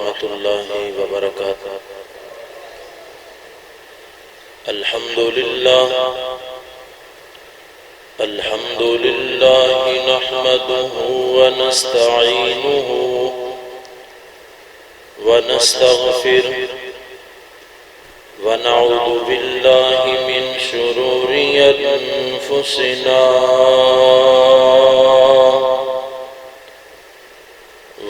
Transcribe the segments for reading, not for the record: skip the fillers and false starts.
ورحمة الله وبركاته. الحمد لله نحمده ونستعينه ونستغفره ونعوذ بالله من شرور أنفسنا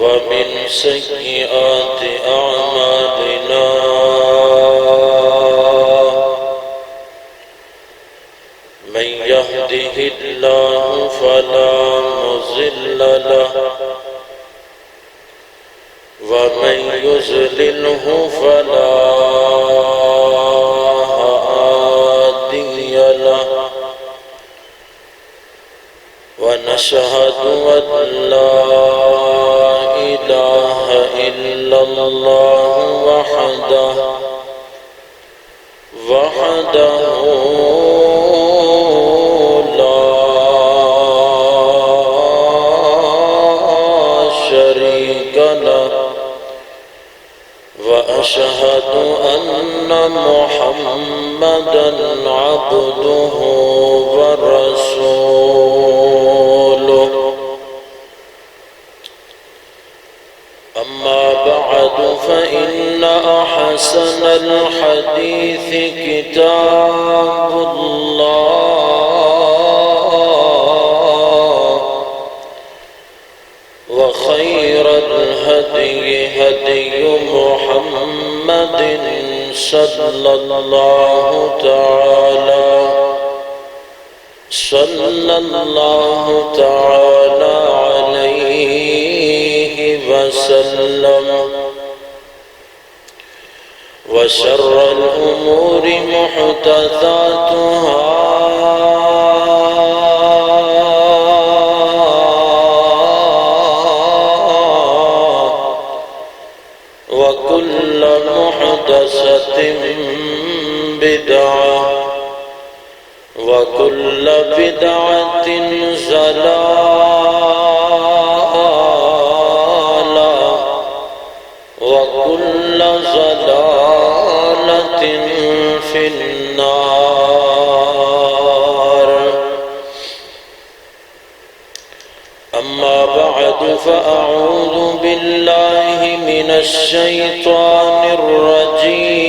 ومن سيئات أعمالنا من يهده الله فلا مضل له ومن يضلله فلا هادي له ونشهد أن لا إله إلا الله وحده لا شريك له وأشهد أن محمدًا عبده ورسوله. أما بعد فإن أحسن الحديث كتاب الله وخير الهدي هدي محمد صلى الله تعالى عليه وسلم. وشر الأمور محدثاتها وكل محدثة بدعة وكل بدعة ضلالة وكل ضلالة في النار. أما بعد فأعوذ بالله من الشيطان الرجيم.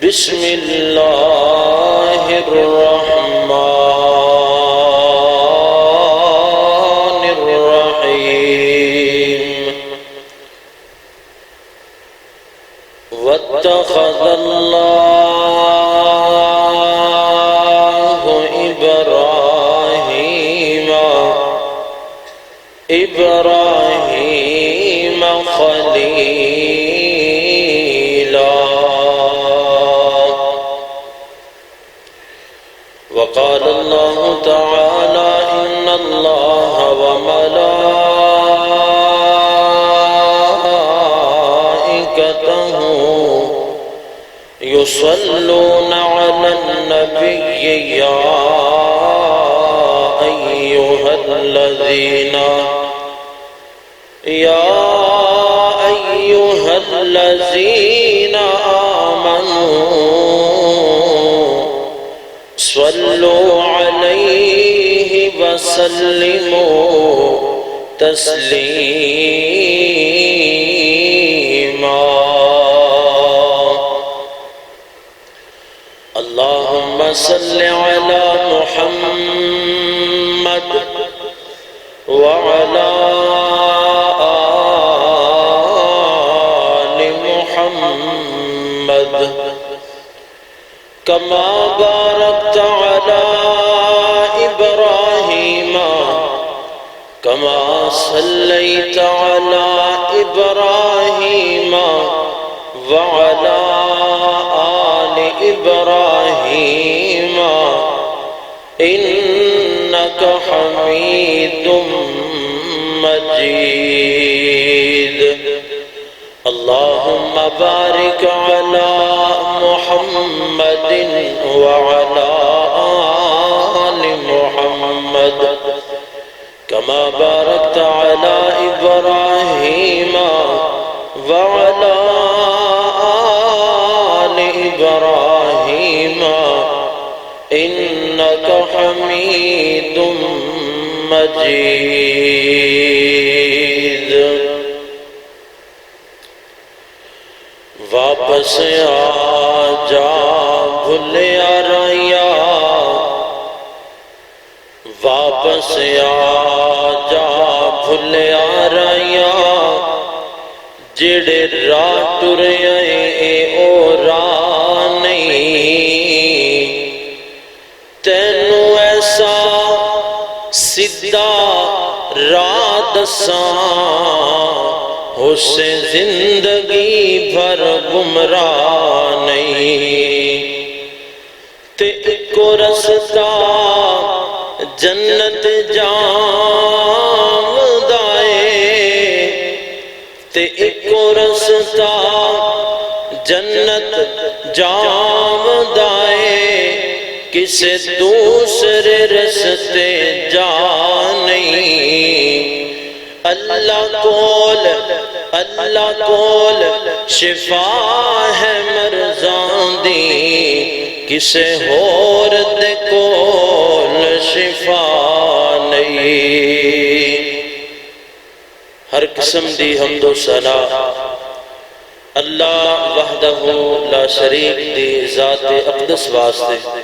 بسم الله الرحمن الرحيم. واتخذ الله إبراهيم خليلا. وقال الله تعالى إن الله وملائكته يصلون على النبي يا أيها الذين آمنوا صلوا عليه وسلموا تسليما. اللهم صل على محمد وعلى آل محمد كما باركت على إبراهيم كما صليت على إبراهيم وعلى آل إبراهيم إنك حميد مجيد. اللهم بارك على محمد وعلى آل محمد كما باركت على إبراهيم وعلى آل إبراهيم إنك حميد مجيد واپس آ جا بھولیا رہیا واپس آ جا بھولیا رہیا جڑے راہ ٹرے او راہ نہیں تینوں ایسا سیدھا راہ دساں اس زندگی بھر گمراہ نہیں تے اکو رستہ جنت جاودائے تے اکو رستہ جنت جاودائے کسے دوسرے رستے جا نہیں اللہ کول شفا ہے مرضاں دی کسے ہور دے کول شفا نہیں ہر قسم دی حمد و ثنا اللہ وحدہ لا شریک دی ذات اقدس واسطے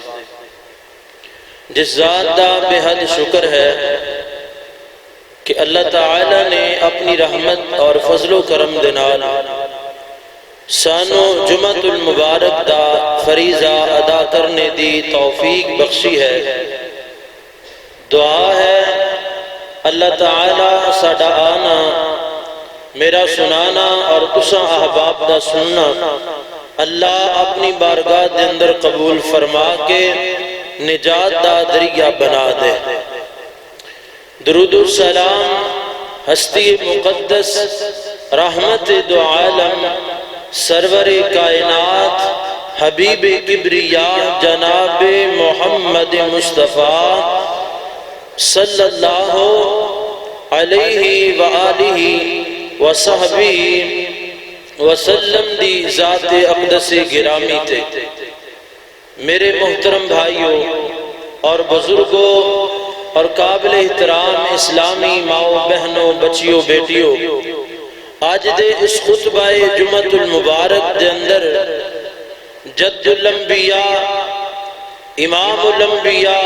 جس ذات دا بے حد شکر ہے کہ اللہ تعالیٰ نے اپنی رحمت اور فضل و کرم دنال سانو جمعۃ المبارک دا فریضہ ادا کرنے دی توفیق بخشی ہے دعا ہے اللہ تعالیٰ ساڈا آنا میرا سنانا اور تساں احباب دا سننا اللہ اپنی بارگاہ دے اندر قبول فرما کے نجات دا ذریعہ بنا دے درود و سلام ہستی مقدس رحمت دو عالم سرور کائنات حبیب کبریاء جناب محمد مصطفیٰ صلی اللہ علیہ وآلہ وصحبہ وسلم دی ذات اقدس گرامی تے میرے محترم بھائیوں اور بزرگوں اور قابل احترام اسلامی ماؤں بہنوں بچیوں بیٹیوں آج دے اس خطبہ جمعۃ المبارک دے اندر جد الانبیاء امام الانبیاء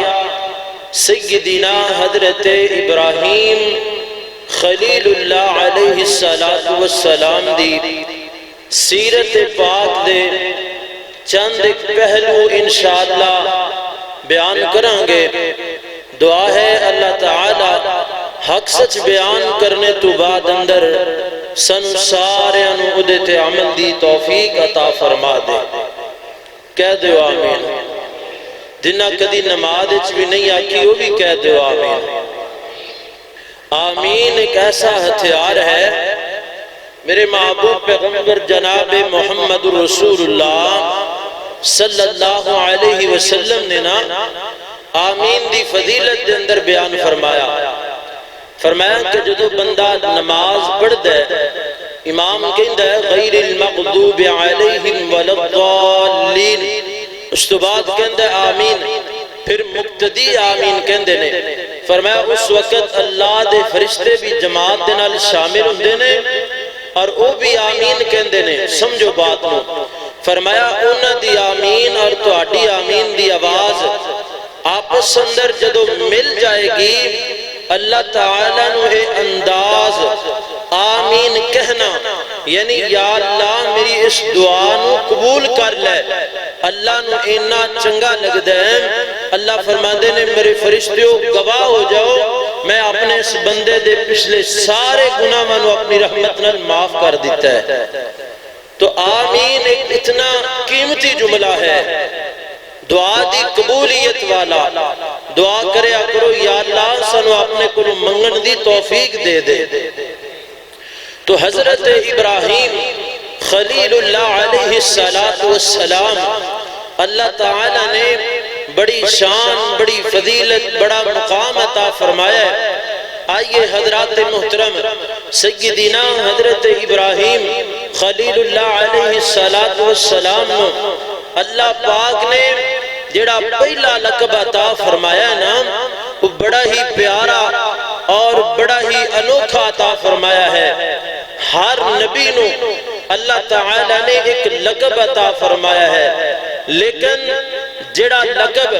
سیدنا حضرت ابراہیم خلیل اللہ علیہ السلام دی سیرت پاک دے چند ایک پہلو انشاءاللہ بیان کریں گے دعا ہے اللہ تعالی حق سچ بیان کرنے تو بعد اندر سن سارے انہودے تے عمل دی توفیق عطا فرما دے کہہ دو آمین جنہ کدی نماز بھی نہیں آکی وہ بھی کہہ دو آمین آمین ایک ایسا ہتھیار ہے میرے محبوب پیغمبر جناب محمد رسول اللہ صلی اللہ علیہ وسلم نے نا آمین دی فضیلت دے اندر بیان فرمایا کہ جدو بندہ نماز پڑھ دے امام کہندہ ہے غیر المغضوب علیہم والضالین اس تو بعد کہندہ ہے آمین پھر مقتدی آمین کہندے نے فرمایا اس وقت اللہ دے فرشتے بھی جماعت دے نال شامل ہوندے نے اور وہ بھی آمین کہندے نے سمجھو بات نو فرمایا انہاں دی آمین اور تہاڈی آمین دی آواز آپس اندر جدو مل جائے گی اللہ تعالیٰ نو اے انداز آمین کہنا یعنی یا اللہ میری اس دعا نو قبول کر لے اللہ نو اینا چنگا لگ دے اللہ فرماندے نے میرے فرشتیوں گواہ ہو جاؤ میں اپنے اس بندے دے پچھلے سارے گناہ منو اپنی رحمت نال معاف کر دیتا ہے تو آمین ایک اتنا قیمتی جملہ ہے دعا دی قبولیت والا دعا کریا کرو یا اللہ سنو اپنے کو منگن دی توفیق دے دے تو حضرت ابراہیم خلیل اللہ علیہ السلام اللہ تعالیٰ نے بڑی شان بڑی فضیلت بڑا مقام عطا فرمایا ہے آئیے حضرات محترم سیدنا حضرت ابراہیم خلیل اللہ علیہ السلام اللہ پاک نے جڑا پہلا لقب عطا فرمایا ہے نا وہ بڑا ہی پیارا اور بڑا ہی انوکھا عطا فرمایا ہے۔ ہر نبی نو اللہ تعالیٰ نے ایک لقب عطا فرمایا ہے، لیکن جڑا لقب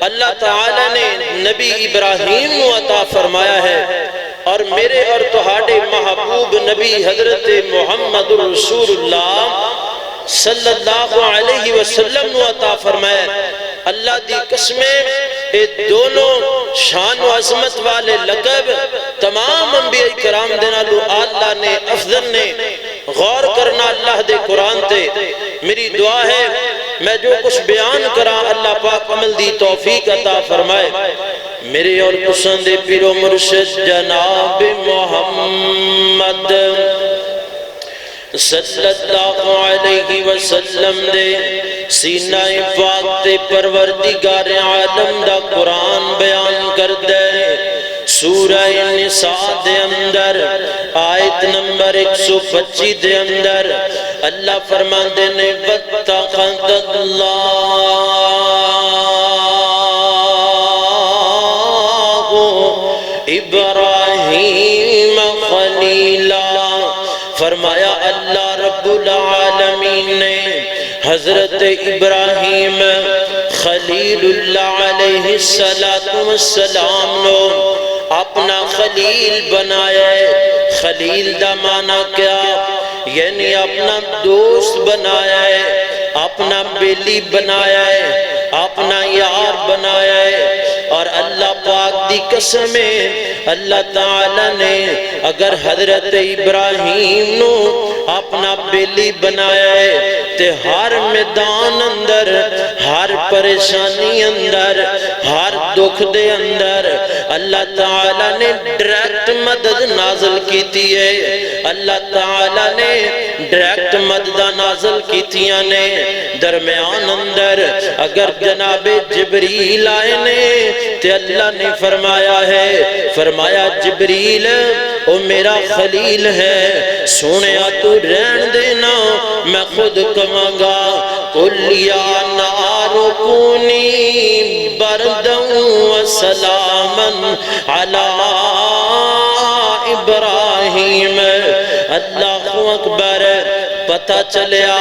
اللہ تعالیٰ نے نبی ابراہیم نو عطا فرمایا ہے اور میرے اور تہاڈے محبوب نبی حضرت محمد رسول اللہ صلی اللہ علیہ وسلم نو عطا فرمایا ہے، اللہ دی قسمیں اے دونوں شان و عظمت والے لقب تمام انبیاء کرام دینا لو اللہ نے افضل نے غور کرنا اللہ دے قرآن تے۔ میری دعا ہے میں جو کچھ بیان کرا اللہ پاک عمل دی توفیق عطا فرمائے۔ میرے اور پسند پیرو مرشد جناب محمد صلی اللہ علیہ وسلم دے سینہ پاک تے پروردگار عالم دا قرآن بیان کر دے۔ سورہ نساء دے اندر آیت نمبر 125 دے اندر اللہ فرماندے نے وَاتَّخَذَ اللَّهُ إِبْرَاهِيمَ خَلِيلًا، فرمایا اللہ رب العالمین نے حضرت ابراہیم خلیل اللہ علیہ السلام نو اپنا خلیل بنایا ہے۔ خلیل دا معنی کیا؟ یعنی اپنا دوست بنایا ہے، اپنا بیلی بنایا ہے، اپنا یار بنایا ہے۔ اور اللہ پاک دی قسم ہے اللہ تعالیٰ نے اگر حضرت ابراہیم نو اپنا بیلی بنایا ہے تے ہر میدان اندر، ہر پریشانی اندر، ہر دکھ دے اندر اللہ تعالیٰ نے ڈائریکٹ مدد نازل کیتی ہے۔ اللہ تعالیٰ نے ڈائریکٹ مدد نازل کیتیاں نے۔ درمیان اندر اگر جناب جبریل آئے نے تے اللہ نے فرمایا ہے، فرمایا جبریل او میرا خلیل ہے، سونیا تو رہن دینا میں خود کہاں گا قُلْ يَا نَارُ كُونِي بَرْدًا وَسَلَامًا عَلَىٰ إِبْرَاهِيمَ۔ اللہ اکبر، پتہ چلیا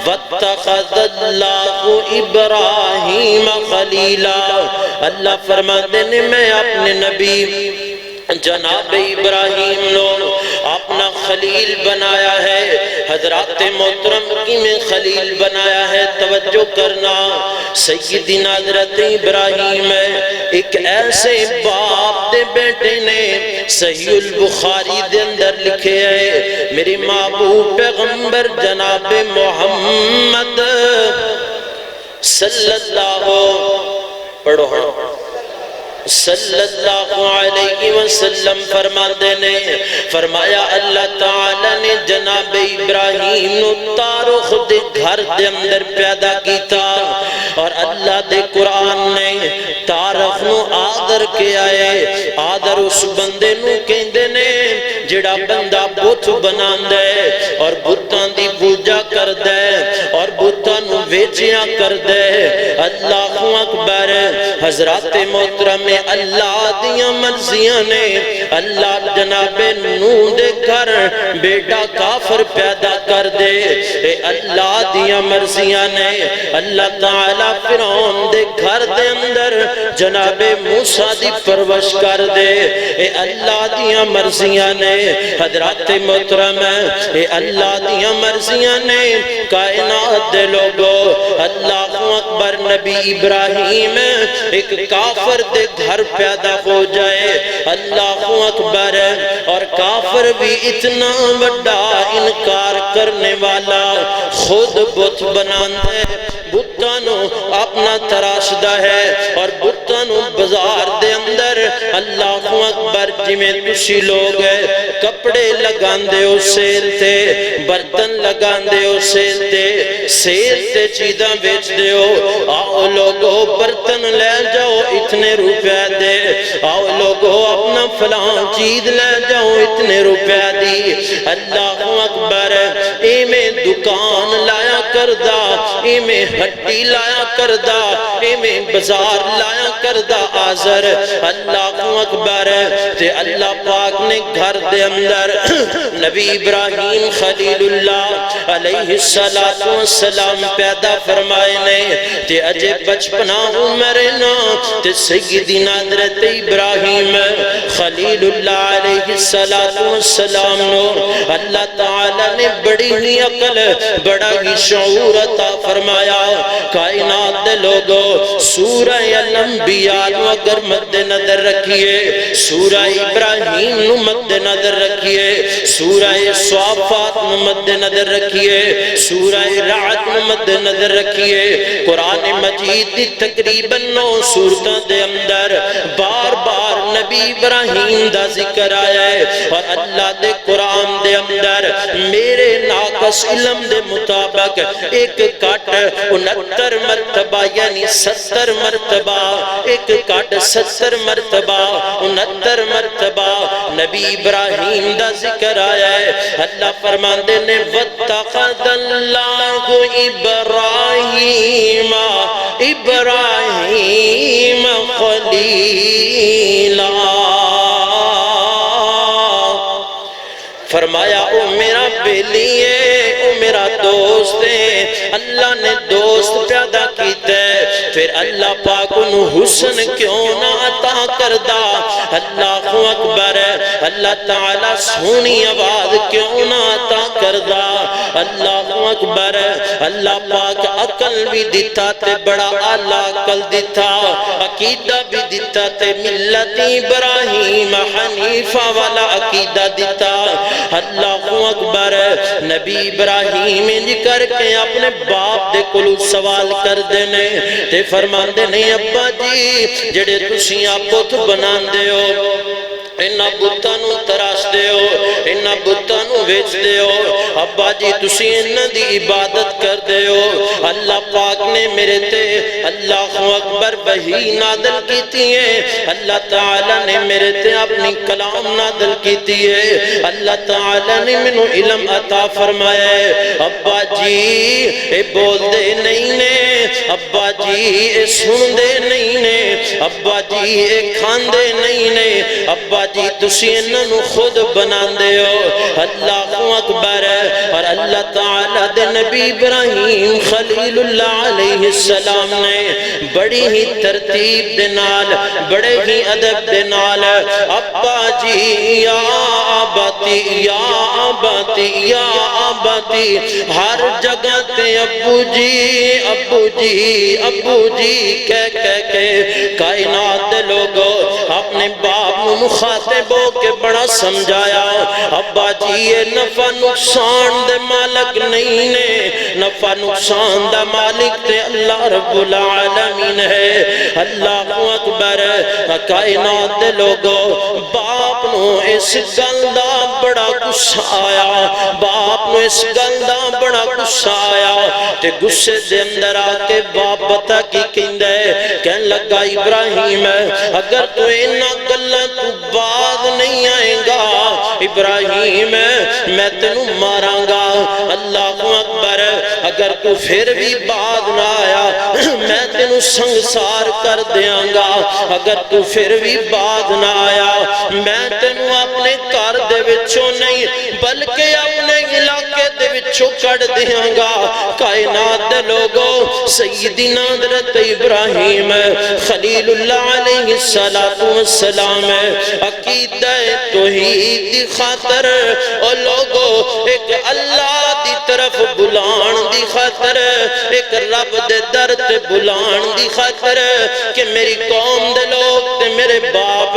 وَاتَّخَذَ اللَّهُ إِبْرَاهِيمَ خَلِيلًا۔ اللہ فرماتے ہیں میں اپنے نبی جناب ابراہیم نو اپنا خلیل بنایا ہے۔ حضرات محترم کی میں خلیل بنایا ہے، توجہ کرنا۔ سیدنا حضرت ابراہیم ایک ایسے باپ دے بیٹے نے صحیح البخاری دے اندر لکھے ہے، میری محبوب پیغمبر جناب محمد صلی اللہ صلی اللہ علیہ وسلم فرماتے نے، فرمایا اللہ تعالیٰ نے جناب ابراہیم نو تاروخ دے گھر دے اندر پیدا کیتا اور اللہ دے قرآن نے تاروخ نو آدر کے آئے۔ آدر اس بندے نو کہندے نے جڑا بندہ بت بنان دے اور بتان دی پوجا کر دے اور بتان نو ویچیاں کر دے۔ اللہ اکبر، حضرات محترم اللہ دیاں مرضیاں نے اللہ جناب نوح دے کر بیٹا کافر پیدا کر دے۔ اے اللہ دیاں مرضیاں نے اللہ تعالیٰ فرعون دے گھر دے اندر جناب موسیٰ دی پرورش کر دے۔ اے اللہ دیاں مرضیاں نے حضرات محترم، اے اللہ دیاں مرضیاں نے کائنات دے لوگو۔ اللہ اکبر، نبی ابراہیم ایک کافر دے گھر پیدا ہو جائے، اللہ اکبر، اور کافر بھی اتنا بڑا انکار کرنے والا خود بت بناندہ ہے، بتانو اپنا تراشدہ ہے اور بتانو بازار دے اندر اللہ اکبر جی میں تسی لوگ کپڑے لگان دے ہو سیل تے برتن لگان دے ہو سیل تے چیزاں بیچ دے ہو آؤ لوگو برتن لے جاؤ اتنے روپے دے آؤ لوگو اپنا فلان چیز لے جاؤ اتنے روپے دی اللہ اکبر اے میں دکان لایا کردہ اے میں ہٹی لایا کردہ اے میں بازار لایا کردہ آزر اللہ اکبر تے اللہ پاک نے گھر دے اندر نبی ابراہیم خلیل اللہ علیہ السلام پیدا فرمائے نے تے اجے بچپنا عمرنا تے سیدنا حضرت ابراہیم خلیل اللہ علیہ السلام نو اللہ تعالی نے بڑی ہی عقل بڑا ہی شعور عطا فرمایا کائنات دے لوگو سورہ الانبیاء نو اگر مد نظر رکھیے سورہ ابراہیم نو مد نظر رکھیے سورہ صافات نو مد نظر رکھیے سورہ رعد نو مد نظر رکھیے قرآن مجید دی تقریباً 9 سورتوں دے اندر بار بار نبی ابراہیم دا ذکر آیا ہے اور اللہ دے قرآن دے اندر میرے ناقص علم دے مطابق ایک کٹ 69 مرتبہ یعنی 70 مرتبہ ایک کٹ 70 مرتبہ 69 مرتبہ نبی ابراہیم دا ذکر آیا ہے اللہ فرماندے نے وَاتَّخَذَ اللَّهُ إِبْرَاهِيمَ خَلِيلًا فرمایا او میرا بیلی ہے او میرا دوست ہے اللہ نے دوست پیدا کیتا ہے پھر اللہ پاک انہوں حسن کیوں نہ عطا کردہ اللہ اکبر اللہ تعالیٰ سونی آواز کیوں نہ عطا کردہ اللہ اکبر اللہ پاک عقل بھی دیتا تے بڑا اعلیٰ عقل دیتا عقیدہ بھی دیتا تے ملت ابراہیم حنیفہ والا عقیدہ دیتا اللہ اکبر نبی ابراہیم انج کر کے اپنے باپ دے کلو سوال کر دینے تے فرمان دینے ابا جی جڑے تسی آپ بت بنان دے ہو انہا بتانو تراش دے ہو انہا بتانو ویچ دے ہو ابا جی تسی انہا دی عبادت کر دے ہو اللہ پاک نے میرے تے اللہ اکبر وحی نادل کیتی ہے اللہ تعالیٰ نے میرے تے اپنی کلام نادل کیتی ہے اللہ تعالیٰ نے منو علم عطا فرمایا ہے ابا جی اے بول دے نہیں نے ابا جی اے سن دے نہیں نے ابا جی اے کھان دے نہیں نے ابا جی تسی انہوں خود بنان دے ہو اللہ اکبر اور اللہ تعالیٰ دے نبی ابراہیم خلیل اللہ علیہ السلام نے بڑی ہی ترتیب دے نال بڑے ہی ادب دے نال ابا جی یا آباتی یا آباتی یا آباتی ہر جگہ تے ابو جی ابو جی ابو جی کہہ کے کائنات دے لوگو اپنے باپ مخاطب ہو کے بڑا سمجھایا ابا جی یہ نفع نقصان دے مالک نہیں نے نفع نقصان دا مالک تے اللہ رب العالمین ہے اللہ اکبر کائنات دے لوگو باپ نو اس گل دا بڑا غصہ آیا باپ نو اس گل دا بڑا غصہ آیا تے غصے دے اندر آ کے باپ بتا کی کہندا ہے کہن لگا ابراہیم اگر تو انہاں گلاں تو بعد نہیں آئے گا ابراہیم میں تینوں ماراں گا اللہ اکبر اگر تو پھر بھی بعد نہ آیا میں تینوں سنگسار کر دیاں گا اگر تو پھر بھی بعد نہ آیا میں تینوں اپنے گھر دے وچوں نہیں بلکہ اپنے علاقے دے وچوں کڈ دیاں گا کائنات دے لوگو سیدنا حضرت ابراہیم خلیل اللہ علیہ السلام عقیدہ توحید دی خاطر او لوگو ایک اللہ دی طرف بلان دی خاطر ایک رب دے در تے بلان دی خاطر کہ میری قوم دے لوگ تے میرے باپ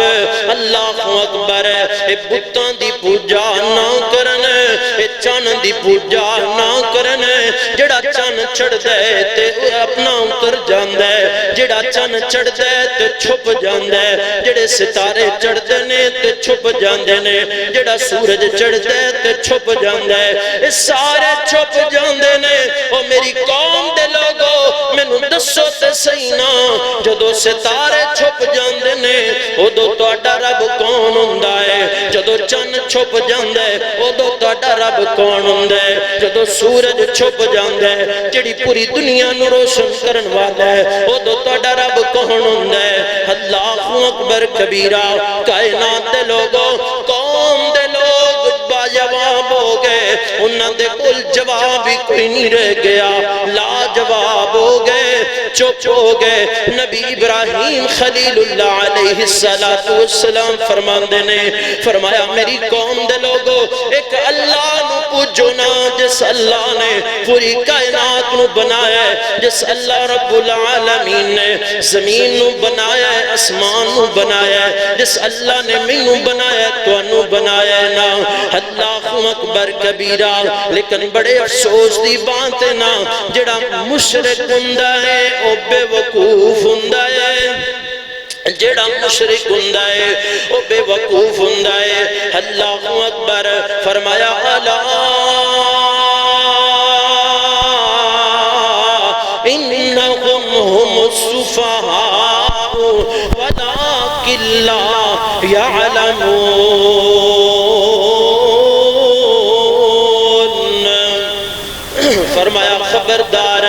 اللہ اکبر اے بتاں دی پوجا نہ کرن اے چن دی پوجا نہ کرن جڑا چن چڑھدا ہے تے اپنا اتر جاندا ہے جڑا چن چڑھدا ہے تے چھپ جاندا ہے جڑے ستارے چڑھدے نے تے چھپ جاندے نے جڑا سورج چڑھدا ہے تے چھپ جاندا ہے اے سارے چھپ جاندے نے او میری قوم دے لوگو مینوں دسو تے صحیح نا جدوں ستارے چھپ جاندے نے اودوں تہاڈا رب کون ہوندا ہے جدوں چن چھپ جاندا ہے اودوں تہاڈا رب کون ہوندا ہے جدوں سورج چھپ جاندا ہے جڑی پوری دنیا نوں روشن کرن والا ہے اودوں تہاڈا رب کون ہوندا ہے اللہ اکبر کبیرہ کائنات دے لوگو قوم دے لوگ با جواب ہو گئے انہاں دے کول جواب ہی کوئی نہیں رہ گیا لا جواب ہو گئے چپ ہو گئے نبی ابراہیم خلیل اللہ علیہ السلام فرماندے نے فرمایا میری قوم دے لوگو ایک اللہ نو پوجو نا جس اللہ نے پوری کائنات نو بنایا ہے جس اللہ رب العالمین نے زمین نو بنایا ہے اسمان نو بنایا ہے جس اللہ نے مینوں بنایا ہے تو انو بنایا ہے نا اللہ اکبر کبیرہ لیکن بڑے افسوس دی بات ہے نا جڑا مشرک ہوندا ہے او بے وقوف ہوندا ہے جڑا مشرک ہوندا ہے او بے وقوف ہوندا ہے اللہ اکبر فرمایا الا انہم هم السفہاء ولکن لا یعلمون فرمایا خبردار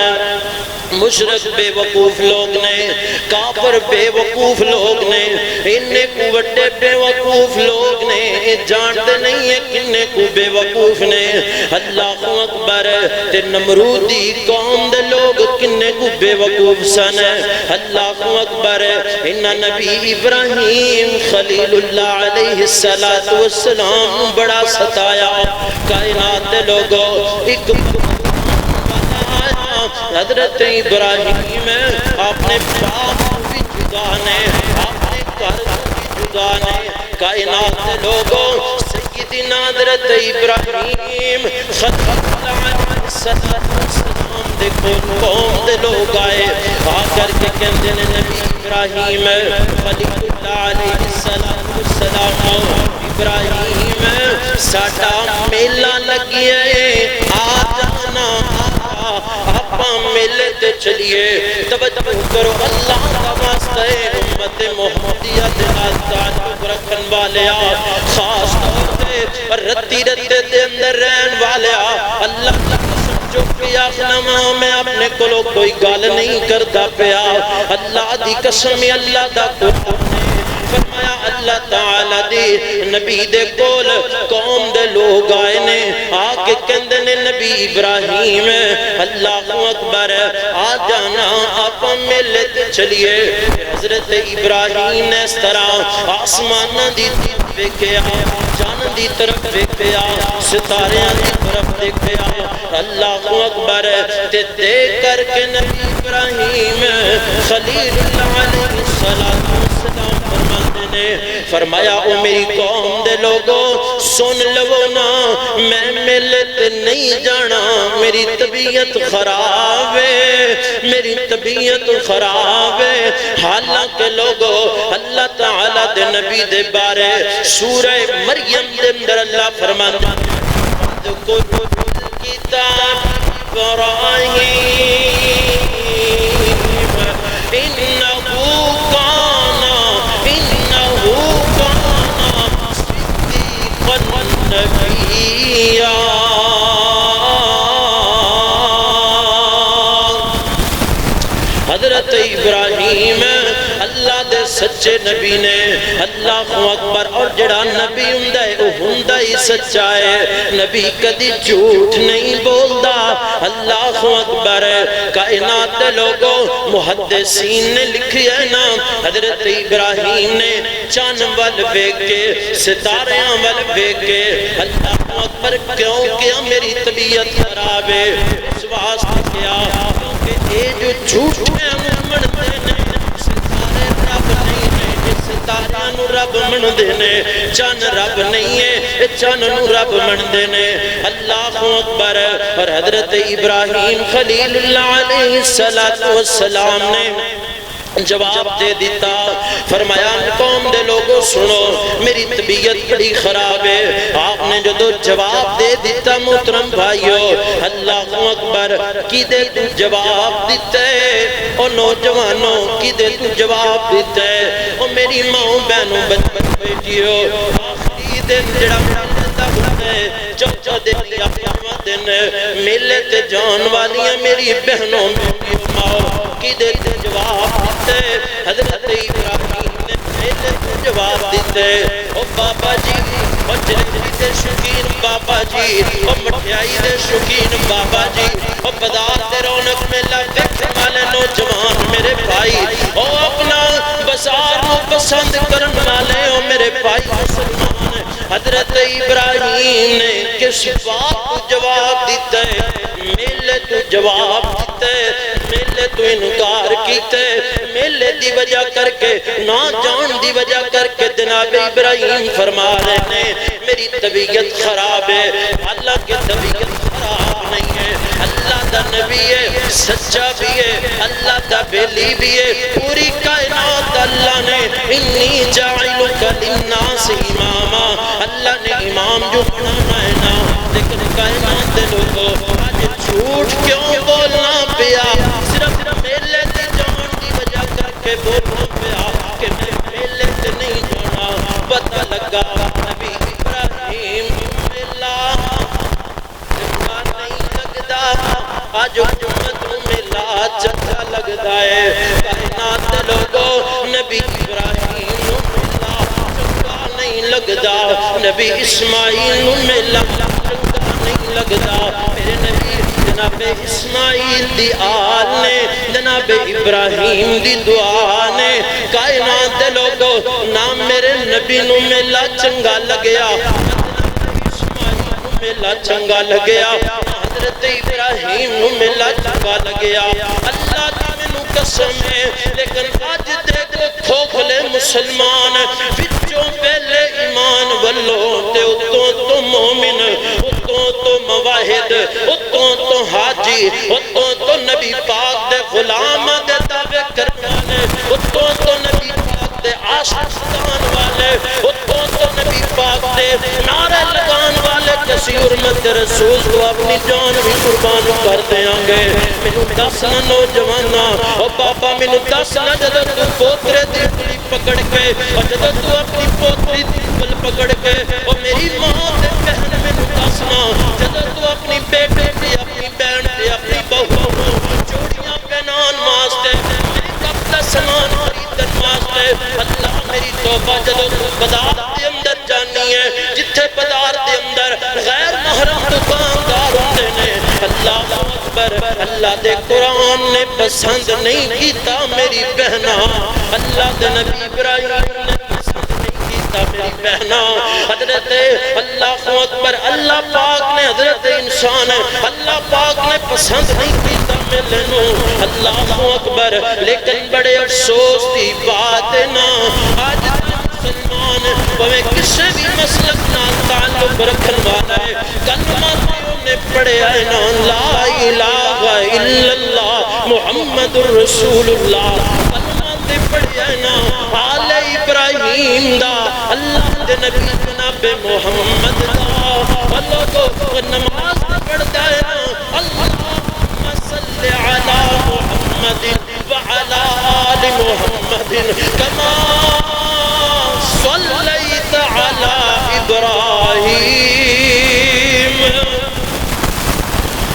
مشرک بے وقوف لوگ نے کافر بے وقوف لوگ نے انہیں کو وڈے بے وقوف لوگ نے جانتے نہیں ہیں کننے کو بے وقوف نے اللہ اکبر تے نمرودی قوم دے لوگ کننے کو بے وقوف سن اللہ اکبر انہا نبی ابراہیم خلیل اللہ علیہ السلام بڑا ستایا کائنات دے لوگوں ایک حضرت ابراہیم اپنے باپ بھی جدا نے اپنے گھر بھی جدا نے کائنات دے لوگوں سیدنا حضرت ابراہیم خلیل علیہ السلام دے قوم دے لوگ آئے آ کر کے کہندے نے نبی ابراہیم خلیل اللہ علیہ السلام ابراہیم ساڈا میلہ لگیا ہے آ جانا آپا میلے تے چلیے توجہ کرو اللہ کا واسطہ ہے امت محمدیہ دے نال تعلق رکھن والیا خاص طور تے رتی رتے دے اندر رہن والیا اللہ کا قسم جو پیا خنما میں اپنے کلو کوئی گال نہیں کردا پیا اللہ دی قسم اللہ دا قرآن فرمایا اللہ تعالیٰ دی نبی دے کول قوم دے لوگ آئے نے آکے کہندے نے نبی ابراہیم اللہ اکبر آ جانا آپ ملے تے چلیے حضرت ابراہیم نے اس طرح آسمانہ دی دیکھیا جان دی طرف دیکھیا ستاریاں دی طرف دیکھیا اللہ اکبر تے دیکھ کر کے نبی ابراہیم خلیل اللہ علیہ السلام فرمایا او میری قوم دے لوگوں سن لو نا میں ملت نہیں جانا میری طبیعت خراب ہے میری طبیعت خراب ہے حالانکہ لوگوں اللہ تعالیٰ دے نبی دے بارے سورہ مریم دے اندر اللہ فرماتا کتاب ابراہیم انہو نبیہ حضرت ابراہیم اللہ دے سچے نبی نے اللہ اکبر اور جڑا نبی ہوندا ہے وہ ہوندا ہی سچا ہے نبی کدی جھوٹ نہیں بولدا اللہ اکبر کائنات دے لوگوں محدثین نے لکھیا ہے نا حضرت ابراہیم نے چاند ول ویکھ کے ستاریاں ول ویکھ کے اللہ اکبر کیوں کیا میری طبیعت خراب ہے اس واسطے کیا کیونکہ اے جو جھوٹ ہے منتے نے ستارے رب نہیں ہے ستارہ نو رب من دینے چاند رب نہیں ہے چانن رب مندے نے اللہ اکبر اور حضرت ابراہیم خلیل اللہ علیہ السلام نے جواب دے دیتا فرمایا قوم دے لوگوں سنو میری طبیعت بڑی خراب ہے آپ نے جو جواب دے دیتا محترم بھائیو اللہ اکبر کی دے تو جواب دیتا ہے اور نوجوانوں کی دے تو جواب دیتا ہے اور میری ماں بہنوں بچپن بیٹیو آخری دن جڑا ملتا ہوتا ہے چوچا دے لیا دن میلے تے جان والیاں میری بہنوں میری ماں کی دے تو جواب دیتے حضرت ابراہیم نے میلے تو جواب دیتے او بابا جی او جلدی دے شکین بابا جی او مٹھائی دے شکین بابا جی او بازار دے رونق میلہ دیکھنے والے نوجوان میرے بھائی او اپنا بازار کو پسند کرن والے او میرے بھائی مسلمان حضرت ابراہیم نے کس بات کو جواب دیتا ہے میلے تو جواب دیتا ہے میلے تو انکار کیتا ہے میلے دی وجہ کر کے نہ جان دی وجہ کر کے جناب ابراہیم فرما رہے ہیں میری طبیعت خراب ہے اللہ کی طبیعت خراب نہیں ہے اللہ دا نبی ہے سچا بھی ہے اللہ دا بیلی بھی ہے پوری کائنات اللہ نے انی جاعلک للناس اماما اللہ نے امام جو بنانا ہے نا لیکن کائنات دے لوگوں آج جھوٹ کیوں بولنا پیا صرف میلے تے جان دی وجہ کر کے بولنا پیا کہ میں میلے تے نہیں جانا پتہ لگا نبی ابراہیم میلہ چنگا نہیں لگدا آج امت میلہ چنگا لگدا ہے کائنات دے لوگوں نبی ابراہیم میلہ چنگا نہیں لگدا نبی اسماعیل میلہ چنگا نہیں لگدا میرے نبی جناب اسماعیل دی آل نے جناب ابراہیم دی دعا نے کائنات دے لوگوں نام میرے نبی نو میلہ چنگا لگیا اسماعیل نو میلہ چنگا لگیا حضرت ابراہیم نو میلہ چنگا لگیا اللہ دی مینوں قسم ہے لیکن آج دیکھو کھوکھلے مسلمان وچوں پہلے ایمان والو تے اتوں تو مومن اتوں تو مواحد اتوں تو حاجی اتوں تو نبی پاک دے غلام دے دعوے کرنے والے اتوں تو نبی پاک دے عاشقان والے اتوں تو نبی پاک دے نعرے لگان والے کسی حرمت رسول کو اپنی جان بھی قربان کر دیاں گے مینوں دس نہ نوجوانا او بابا مینوں دس نہ جدوں تو پوترے دی انگلی پکڑ کے اور جدوں تو اپنی پوتری دی انگلی پکڑ کے او میری ماں تے بہن مینوں دس نہ جدوں تو اپنی بیٹے دی اپنی بہن دی اپنی بہو نوں چوڑیاں پہنان واسطے میک اپ دا سامان خریدن واسطے اللہ میری توبہ جدوں تو بازار دے اندر جانی ہے جتھے بازار دے اندر غیر محرم دکاندار ہوندے نے اللہ اکبر اللہ دے قرآن نے پسند نہیں کیتا میری بہنا اللہ دے نبی ابراہیم نے پسند نہیں کیتا میری بہنا حضرت اللہ اکبر اللہ پاک نے حضرت انسان اللہ پاک نے پسند نہیں کیتا میلے نو اللہ اکبر لیکن بڑے افسوس دی بات ہے نا آج مسلمان وہ کسی بھی مسلک نال تعلق رکھن والا ہے کلمہ نے پڑھے آئے نا لا الہ الا اللہ محمد الرسول اللہ کلمہ نے پڑھے آئے نا آل ابراہیم دا اللہ دے نبی جناب محمد دا اللہ کو نماز پڑھتا ہے نا اللہم صلی علی محمد وعلی آل محمد کما صلیت علی ابراہیم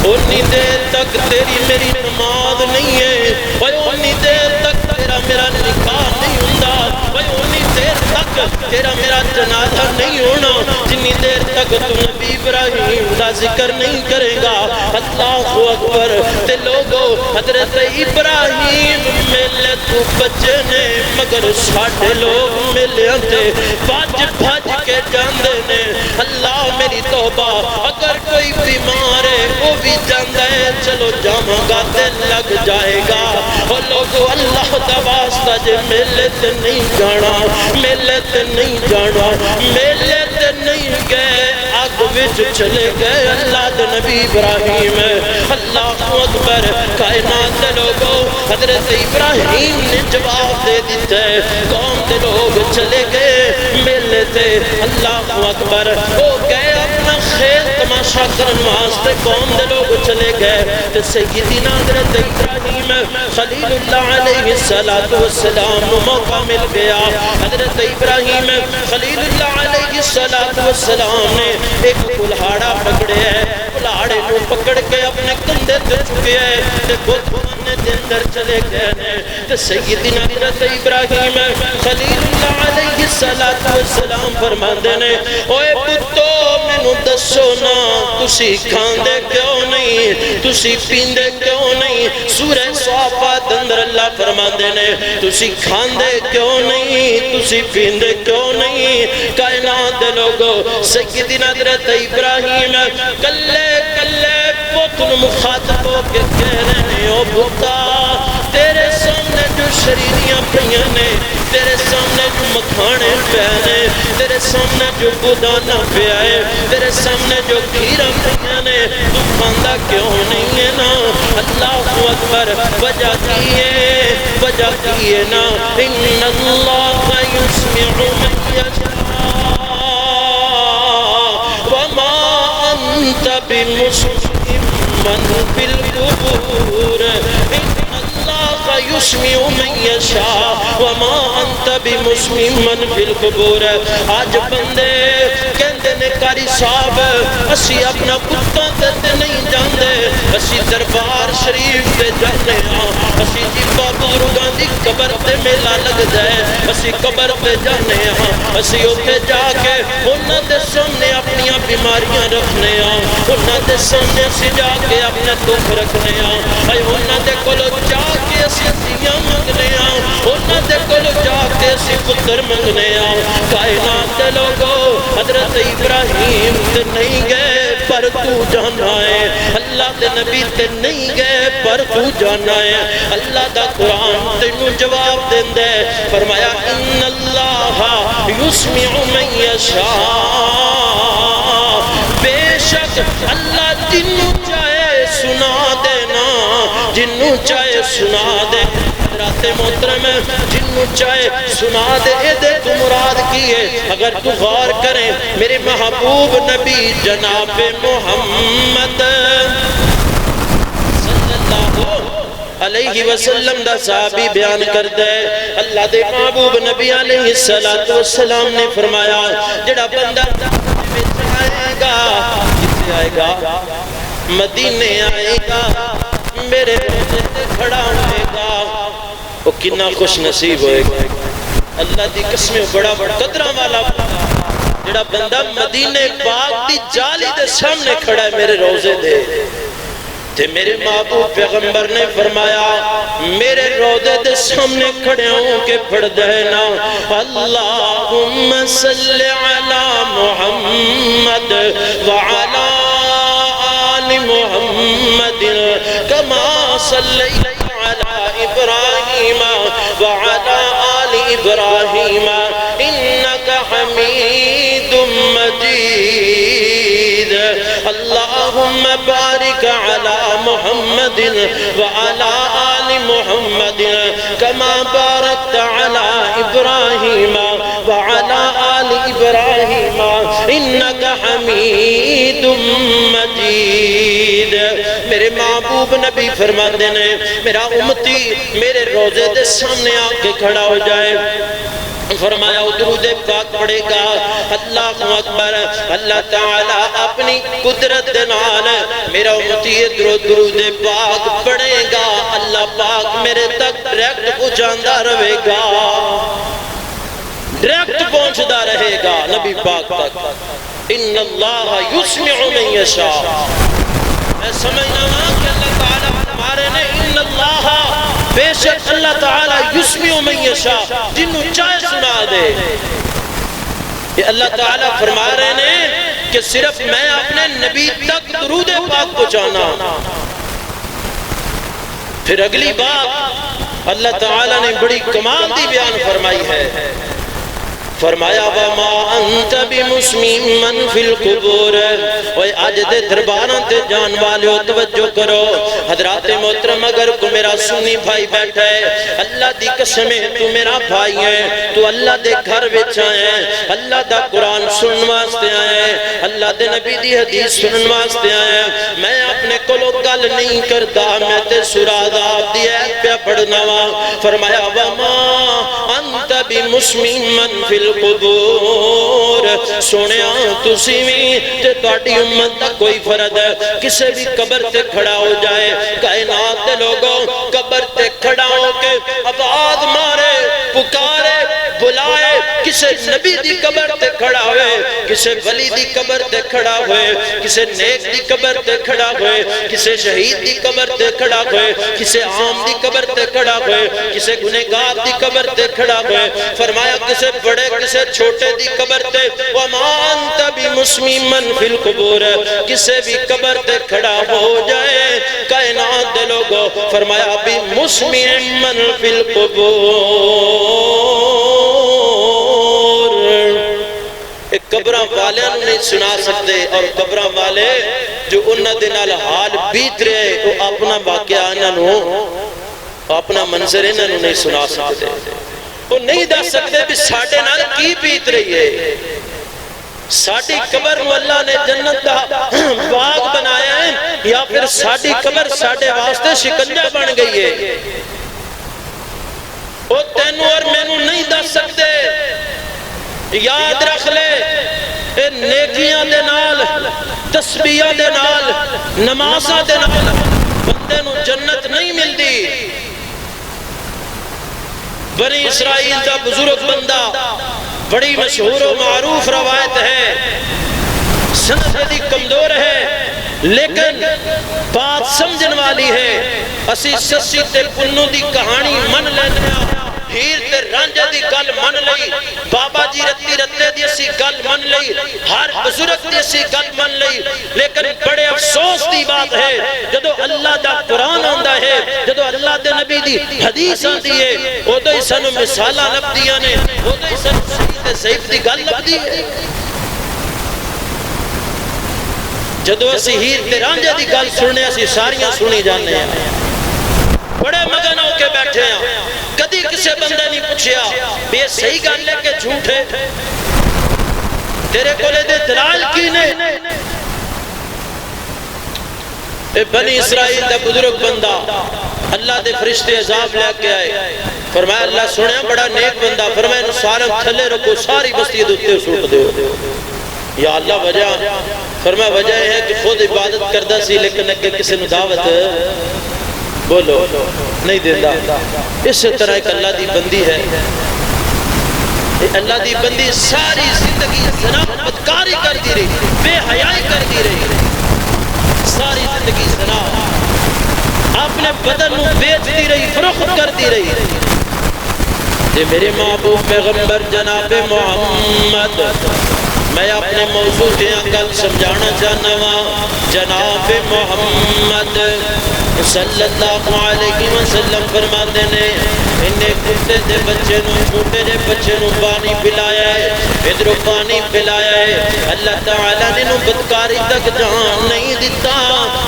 انی دیر تک تیری میری نماز نہیں ہے انی دیر تک تیرا میرا نکاح نہیں ہوندہ انی دیر تک تیرا میرا جنازہ نہیں ہونا جنی دیر تک تو نبی ابراہیم دا ذکر نہیں کرے گا اللہ اکبر تے لوگو حضرت ابراہیم میلے تو بچے نے مگر ساڑھے لوگ میلے آتے بھاج کے جاندے نے اللہ میری توبہ اگر کوئی بیمار ہے وہ بھی جاندہ ہے چلو جامعہ گا دل لگ جائے گا اور لوگو اللہ دا واسطہ جے میلے تے نہیں جانا میلے تے نہیں جانا میلے تے نہیں گئے وچ چلے گئے اللہ دے نبی ابراہیم اللہ اکبر کائنات دے لوگوں حضرت ابراہیم نے جواب دے دیتا ہے قوم دے لوگ چلے گئے میلے تے اللہ اکبر ہو گئے اپنا خیر تماشا کرن واسطے قوم دے لوگ چلے گئے تے سیدنا حضرت ابراہیم خلیل اللہ علیہ السلام موقع مل گیا حضرت ابراہیم خلیل اللہ علیہ السلام نے ایک کلہاڑا پکڑے ہے کلہاڑے کو پکڑ کے اپنے کندھے تے چکے ہے تے بت بنانے دے اندر چلے گئے تے سیدنا حضرت ابراہیم خلیل اللہ علیہ السلام فرماندے نے اوے پتو مینوں دسو نا تسی کھاندے کیوں نہیں تسی پیندے کیوں نہیں سورہ صافات اندر اللہ فرماندے نے تسی کھاندے کیوں نہیں تسی پیندے کیوں نہیں کائنات دے لوگو سیدنا حضرت ابراہیم کلے کلے پتن مخاطب ہو کے کہہ رہے ہیں او بتا تیرے سامنے جو شریریاں پڑیاں نے تیرے سامنے جو مکھانے پیانے تیرے سامنے جو گدانا پیائے تیرے سامنے جو کھیرہ پڑیاں نے تو کھاندہ کیوں نہیں ہے نا اللہ اکبر وجہ کیے نا ان اللہ یسمع من یشاء وما انت بمسمع من فی القبور یسمع من یشاء وما انت بمسمع من فی القبور آج بندے کہندے نے قاری صاحب اسی اپنا کتا تے نہیں جاندے اسی دربار شریف تے جانے ہاں اسی جیبا بزرگاں دی قبر تے میلہ لگ جائے اسی قبر تے جانے ہاں اسی اوتھے جا کے انہاں دے سامنے اپنی بیماریاں رکھنے ہاں انہاں دے سامنے اسی جا کے اپنے دکھ رکھنے ہاں اے انہاں دے کولو جا کے اسی دیاں منگنے آؤں انہاں دے کولو جا کے اسی پتر منگنے آؤں کائنات دے لوگو حضرت ابراہیم تے نہیں گئے پر تو جانا ہے اللہ دے نبی تے نہیں گئے پر تو جانا ہے اللہ دا قرآن تینوں جواب دیندے فرمایا ان اللہ یسمع من یشاء بے شک اللہ جنوں چاہے سنا دینا جنوں چاہے سنا دے حضرات محترم جنوں چاہے سنا دے اے دے تو مراد کیے اگر تو غور کریں میرے محبوب نبی جناب محمد صلی اللہ علیہ وسلم دا صحابی بیان کر دے اللہ دے محبوب نبی علیہ السلام نے فرمایا جڑا بندہ آئے گا کتے آئے گا مدینے آئے گا میرے روزے تے کھڑا ہوئے گا وہ کنا خوش نصیب ہوئے گا اللہ دی قسمیں بڑا قدرہ والا جڑا بندہ مدینے پاک دی جالی دے سامنے کھڑا ہے میرے روزے دے تے میرے محبوب پیغمبر نے فرمایا میرے روزے دے سامنے کھڑے ہوں کے پڑھ دینا اللہم صلی علی محمد وعلا محمد كما صليت على إبراهيم وعلى آل إبراهيم إنك حميد مجيد اللهم بارك على محمد وعلى آل محمد كما باركت على إبراهيم وعلى آل إبراهيم إنك حميد مجيد میرے محبوب نبی فرماندے نے میرا امتی میرے روزے دے سامنے آ کے کھڑا ہو جائے فرمایا درود پاک پڑھے گا اللہ اکبر اللہ تعالیٰ اپنی قدرت نال میرا امتی درود پاک پڑھے گا اللہ پاک میرے تک ڈائریکٹ پہنچاندہ رہے گا ڈائریکٹ پہنچدا رہے گا نبی پاک تک ان اللہ یسمع من یشاء میں سمجھنا ہاں کہ اللہ تعالیٰ ہمارے نے ان اللہ بے شک اللہ تعالیٰ یسمع من یشاء جنہوں چاہے سنا دے یہ اللہ تعالیٰ فرما رہے ہیں کہ صرف میں اپنے نبی تک درود پاک پہنچانا پھر اگلی بات اللہ تعالیٰ نے بڑی کمال دی بیان فرمائی ہے فرمایا وَمَا أَنْتَ بِمُسْمِعٍ مَّن فِي الْقُبُورِ حج دے درباراں تے جان والے توجہ کرو حضرات محترم اگر کو میرا سنی بھائی بیٹھا ہے اللہ دی قسم تو میرا بھائی ہے تو اللہ دے گھر وچ آیا ہے اللہ دا قرآن سنن واسطے آیا ہے اللہ دے نبی دی حدیث سنن واسطے آیا ہے میں اپنے کولو گل نہیں کرتا میں تے سورہ عذاب دی ایت پہ پڑھنا وا فرمایا وما انت بمسمن فی القبور سونیا تسی وی تے تہاڈی امت دا کوئی فرد ہے کسے بھی قبر تے کھڑا ہو جائے کائنات دے لوگوں قبر تے کھڑا ہو کے آواز مارے پکارے بلائے کسے نبی دی قبر تے کھڑا ہوئے کسے ولی دی قبر تے کھڑا ہوئے کسے نیک دی قبر تے کھڑا ہوئے کسے شہید دی قبر تے کھڑا ہوئے کسے عام دی قبر تے کھڑا ہوئے کسے گنہگار دی قبر تے کھڑا ہوئے فرمایا کسے بڑے کسے چھوٹے دی قبر تے وما انت بمسمن فی القبور کسے بھی قبر تے کھڑا ہو جائے کائنات دے لوگوں فرمایا بمسمن فی القبور ایک قبرہ والے نہیں سنا سکتے اور قبرہ والے جو انہوں دے نال حال بیت رہے وہ اپنا واقعہ انہوں اپنا منظر انہوں نہیں سنا سکتے وہ نہیں دس سکتے بھی ساڑھے نال کی بیت رہی ہے ساڑھی قبر میں اللہ نے جنت کا باغ بنایا ہے یا پھر ساڑھی قبر ساڑھے واسطے شکنجہ بن گئی ہے وہ تینوں اور میں نہیں دس سکتے یاد رکھ لے اے نیکیاں دے نال تسبیحاں دے نال نمازاں دے نال بندے نو جنت نہیں ملدی بنی اسرائیل دا بزرگ بندہ بڑی مشہور و معروف روایت ہے سند دی کمزور ہے لیکن بات سمجھن والی ہے اسی سسی تے پنو دی کہانی من لینے ہیر تے رانجے دی گل من لئی بابا جی رتی رتے دی اسی گل من لئی ہر بزرگ دی اسی گل من لئی لیکن بڑے افسوس دی بات ہے جدو اللہ دا قرآن آندہ ہے جدو اللہ دے نبی دی حدیث آندی ہے وہ تو اس انو مثالہ لب دیا نے وہ تو اس انو سید ضعیف دی گل لب دی ہے جدو اسی ہیر تے رانجے دی گل سننے اسی ساریاں سنی جانے ہیں بڑے مگن ہو کے بیٹھے ہیں کدی کسے بندے نہیں پوچھیا بھی یہ صحیح گل ہے کہ جھوٹ ہے تیرے کولے دے دلائل کی نے اے بنی اسرائیل دا بزرگ بندہ اللہ دے فرشتے عذاب لے کے آئے فرمایا اللہ سنیا بڑا نیک بندہ فرمایا انہوں سارے تھلے رکھو ساری بستی دوتے سوٹ دے یا اللہ وجہ فرمایا وجہ ہے کہ خود عبادت کردہ سی لیکن اگر کسی نے دعوت بولو نہیں دیتا اس طرح ایک اللہ دی بندی ہے اللہ دی بندی ساری زندگی زنا بدکاری کر دی رہی بے حیائی کر دی رہی ساری زندگی زنا اپنے بدن میں بیچ دی رہی فروخت کر دی رہی یہ میرے محبوب پیغمبر جناب محمد میں اپنے موضوع کے عقل سمجھانا چاہنا ہوں جناب محمد صلی اللہ علیہ وسلم فرماتے ہیں انہیں کتے دے بچے نو چھوٹے دے بچے نو پانی پلایا ہے ادھر پانی پلایا ہے اللہ تعالیٰ نے نو بدکاری تک جہاں نہیں دیتا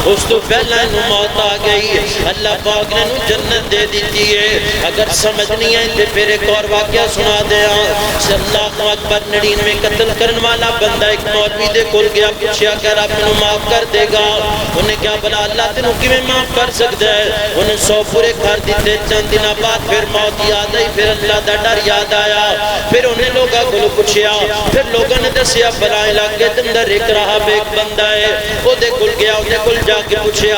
اس تو پہلا نو موت آ گئی اللہ پاک نے نو جنت دے دیتی ہے اگر سمجھ نہیں آئے تھے پھر ایک اور واقعہ سنا دیا صلی اللہ اکبر 99 قتل کرنے والا بندہ ایک مولوی دے کھل گیا پوچھیا کہ رب نو معاف کر دے گا انہیں کیا بلا اللہ تینوں کیویں معاف کر سکتا ہے انہیں 100 پورے کر دیتے چند دن بعد پھر موت یاد آئی پھر اللہ دا ڈر یاد آیا پھر انہیں لوگا کو پوچھیا پھر لوگوں نے دسیا بلا علاقے اندر ایک راہب ایک بندہ ہے وہ دے کھل گیا انہیں کھل جا کے پوچھیا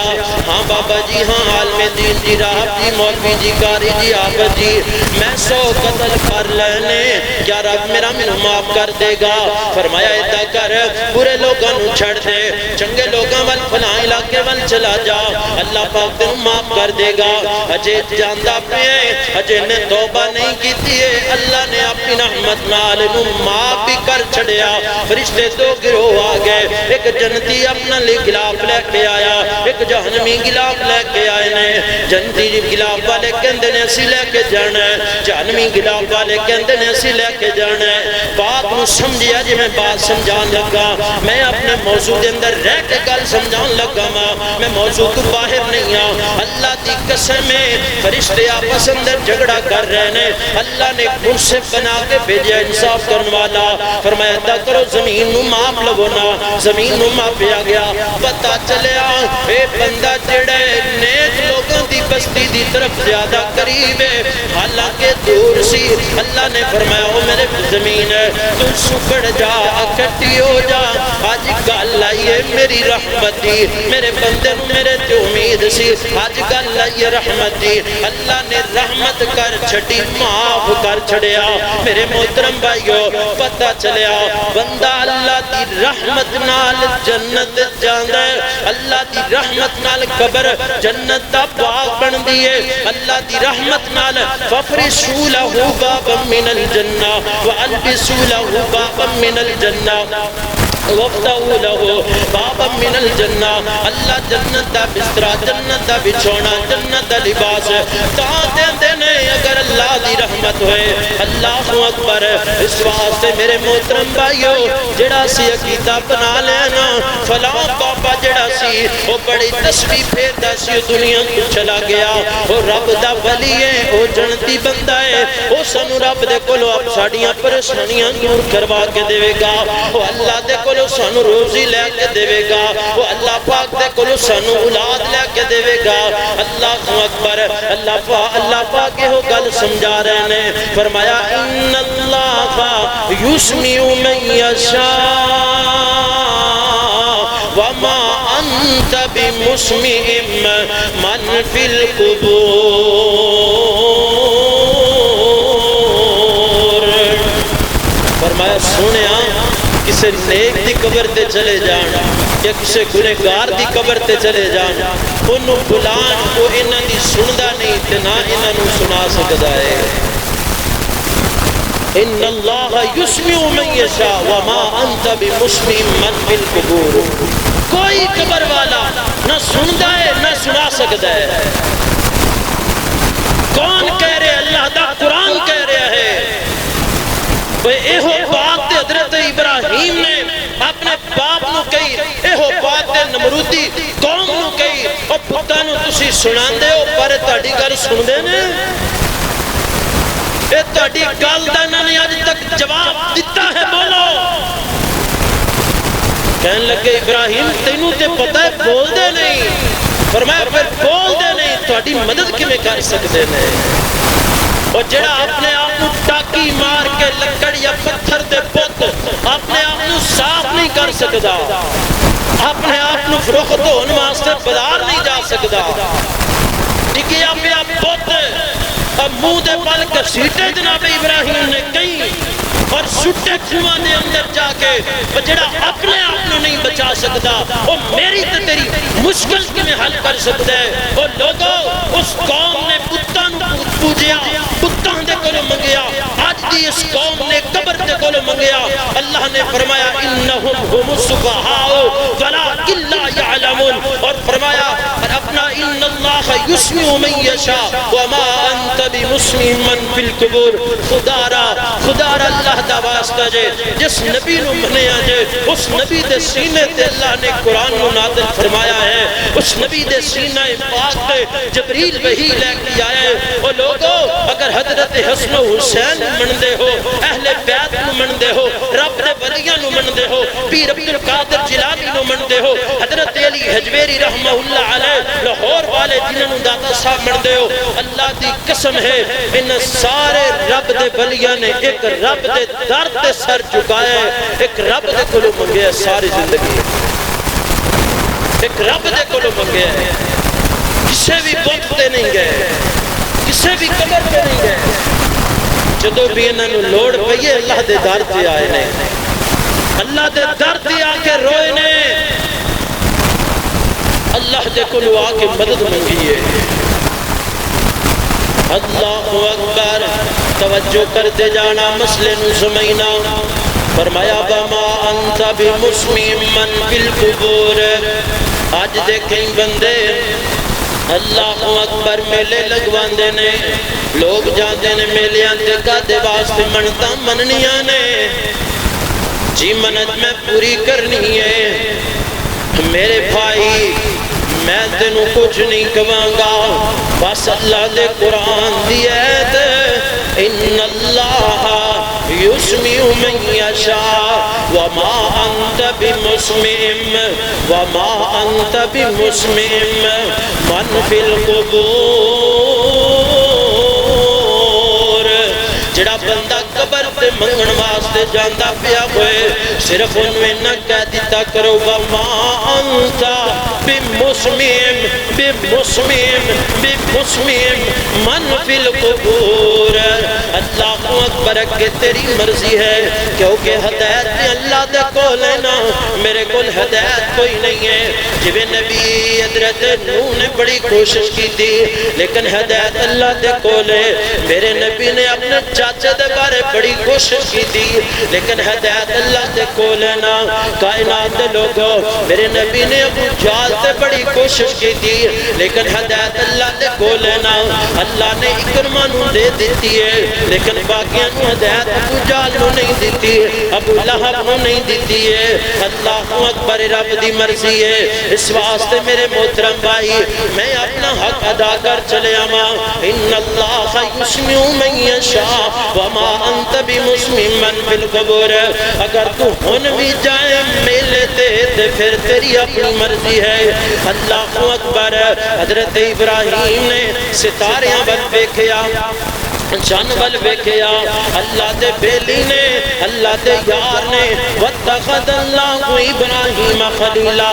ہاں بابا جی ہاں عالم دین جی راہب جی مولوی جی قاری جی آبد جی میں 100 قتل کر لینے کیا رب میرا منہ معاف کر دے گا فرمایا ادھا کر پورے لوگوں نو چھڑ دے چنگے لوگوں وال فلاں علاقے وال چلا جا اللہ پاک تنوں معاف کر دے گا اجے جاندہ پہ اجے نے توبہ نہیں کیتی ہے اللہ نے اپنی رحمت نال نو معاف بھی کر چھڑیا فرشتے دو گروہ آ گئے ایک جنتی اپنا گلاف لے کے آیا ایک جہنمی گلاف لے کے آئے نے جنتی گلاف والے کہندے نے اسی لے کے جانا ہے جہنمی گلاف والے کہندے نے اسی لے کے جانا ہے بات نو سمجھیا جی میں بات سمجھان لگا میں اپنے میں موضوع دے اندر رہ کے گل سمجھان لگا میں موضوع تو باہر نہیں ہاں. اللہ دی قسم ہے فرشتے آپس اندر جھگڑا کر رہے ہیں. اللہ نے منصف بنا کے بھیجا انصاف کرنے والا. فرمایا ادا کرو زمین نو ماپ لو نا. زمین نو ماپیا گیا. پتہ چلیا اے بندہ جڑا نیک لوگوں دی بستی دی طرف زیادہ قریب ہے حالانکہ دور سی. اللہ نے فرمایا او میرے زمین ہے تو سکڑ جا اکٹھی ہو جا. آج گل آئیے میری رحمت دی میرے بندے نو میرے تے امید سی. آج گل آئیے رحمت دی. اللہ نے رحمت کر چھڑی معاف کر چھڑیا. میرے محترم بھائیو پتہ چلیا بندہ اللہ دی رحمت نال جنت جاندہ ہے. اللہ دی رحمت نال قبر جنت دا باغ بن دیئے. اللہ دی رحمت نال ففرشوا لہو بابا من الجنہ وَأَلْبِسُوا لَهُ بَابًا مِنَ الْجَنَّةِ وَفْتَحُوا لَهُ بَابًا مِنَ الْجَنَّةِ. اللہ جنت دا بسترا جنت دا بچھونا جنت دا لباس تاں دینے اگر اللہ دی رحمت ہوئے. اللہ اکبر. اس واسطے میرے محترم بھائیو جڑا سی عقیدہ بنا لینا فلاں بابا جڑا سی وہ بڑی تسبیح پھیردا سی دنیا کو چلا گیا. وہ رب دا ولی ہے وہ جنتی بندہ ہے. وہ سانو رب دے کولو اب ساڈیاں پریشانیاں دور کروا کے دے گا. وہ اللہ دے کولو سانو روزی لے کے دے گا. وہ اللہ پاک دے کولو سانو اولاد لے کے دے گا. اللہ اکبر. اللہ پاک یہ گل سمجھا رہے ہیں. فرمایا ان اللہ یسمع من یشاء وما انت بمسمع من فی القبور. فرمایا سنیا کسے نیک دی قبر تے چلے جان یا کسے گنہگار دی قبر تے چلے جان انہوں بلان کو انہاں دی سندہ نہیں تے نہ انہاں نو سنا سکتا ہے. ان اللہ یسمع من یشاء وما انت بمسمع من فی القبور. کوئی قبر والا نہ سندا ہے نہ سنا سکتا ہے. کون کہہ رہے اللہ دا قرآن کہہ رہا ہے. ایہو بات حضرت ابراہیم نے اپنے باپ نو کہی. ایہو بات نمرودی قوم نو کہی. اور پتہ نو تسی سنان دے ہو پر تاڑی گل سن دے نے. اے تاڑی گل دا انہوں نے آج تک جواب دیتا ہے. بولو کہنے لگے ابراہیم تینوں تے پتہ ہے بول دے نہیں. فرمایا پھر بول دے نہیں تاڑی مدد کی میں کر سکتے ہیں. اور جڑا اپنے آپ کو ٹاکی مار کے لکڑ یا پتھر دے بت اپنے آپ کو صاف نہیں کر سکتا. اپنے آپ کو فروخت ہونے واسطے بازار نہیں جا سکتا. ٹکیا پیا بت اب منہ دے پل کسیٹے جناب ابراہیم نے کہیں اور سٹے کنواں دے اندر جا کے جڑا اپنے آپ کو نہیں بچا سکتا وہ میری تے تیری مشکل کی میں حل کر سکتا ہے. اور لوگوں اس قوم نے بتاں پوجیا بتاں دے کولو منگیا. آج دی اس قوم نے قبر دے کولو منگیا. اللہ نے فرمایا انہم ہم السفہاء ولکن لا یعلمون. اور فرمایا اپنا ان اللہ یسمع من یشاء وما انت بمسمع من فی القبور. خدا را اللہ دا واسطہ جے جس نبی نو منیا جے اس نبی دے سینے تے اللہ نے قرآن نو نازل فرمایا ہے. اس نبی دے سینہ پاک تے جبریل وحی لے کے آیا ہے. اور لوگوں اگر حضرت حسن و حسین مندے ہو اہل بیت نو مندے ہو رب دے ولیاں نو مندے ہو پیر عبد القادر جیلانی نو مندے ہو حضرت علی حجویری رحمہ اللہ علیہ لاہور والے جنہوں نے داتا صاحب مندے ہو اللہ دی قسم ہے ان سارے رب دے ولیاں نے ایک رب دے درد دے سر چکائے. ایک رب دے کلو منگے ساری زندگی. ایک رب دے کلو منگے کسے بھی بت تے نہیں گئے کسے بھی قبر تے نہیں گئے. جدو بھی انہوں نے لوڑ پئیے اللہ دے در تے آئے نے. اللہ دے در تے آ کے روئے نے. اللہ دے کلو آ کے مدد منگیے. اللہ اکبر. توجہ کرتے جانا مسئلے نو سمجھنا. فرمایا وما انت بمسمع من فی القبور. آج دیکھیں بندے اللہ اکبر میلے لگواندے نے. لوگ جاندے نے میلیاں تے کادے واسطے منتاں مننیاں نے. جی منت میں پوری کرنی ہے میرے بھائی میں تینوں کچھ نہیں کہاں گا، بس اللہ دے قرآن دی آیت ان اللہ یسمع من یشاء وما انت بمسمع وما انت بمسمع من فی القبور۔ جڑا بندہ قبر تے منگن واسطے جاندا پیا ہوئے صرف انہیں نہ کہہ دیتا کرو وما انت بمسمع من فی القبور۔ اللہ اکبر کہ تیری مرضی ہے، کیونکہ ہدایت اللہ دے کول ہے نا، میرے کول ہدایت کوئی نہیں ہے۔ جب نبی حضرت نوح نے بڑی کوشش کی تھی لیکن ہدایت اللہ دے کول ہے۔ میرے نبی نے اپنے چاچے دے بارے بڑی کوشش کی تھی لیکن ہدایت اللہ دے کول ہے نا۔ کائنات دے لوگوں، میرے نبی نے ابو جہل تے بڑی کوشش کی تھی لیکن ہدایت اللہ دے کول ہے نا۔ اللہ نے اکرمہ نو دے دیتی ہے لیکن باقیاں نو ہدایت ابو جہل نو نہیں دیتی، ابو لہب نو نہیں دیتی ہے۔ اللہ اکبر رب دی مرضی ہے۔ اس واسطے میرے محترم بھائی میں اپنا حق ادا کر چلے آما، ان اللہ یسمع من یشاء وما انت بمسمع من فی القبور۔ اگر تو ہن بھی جائے میلے تے پھر تیری اپنی مرضی ہے۔ اللہ اکبر۔ حضرت ابراہیم نے ستاریاں بل دیکھیا، چند بل ویکھیا، اللہ دے بیلی نے، اللہ دے یار نے، واتخذ اللہ ابراہیم خلیلا،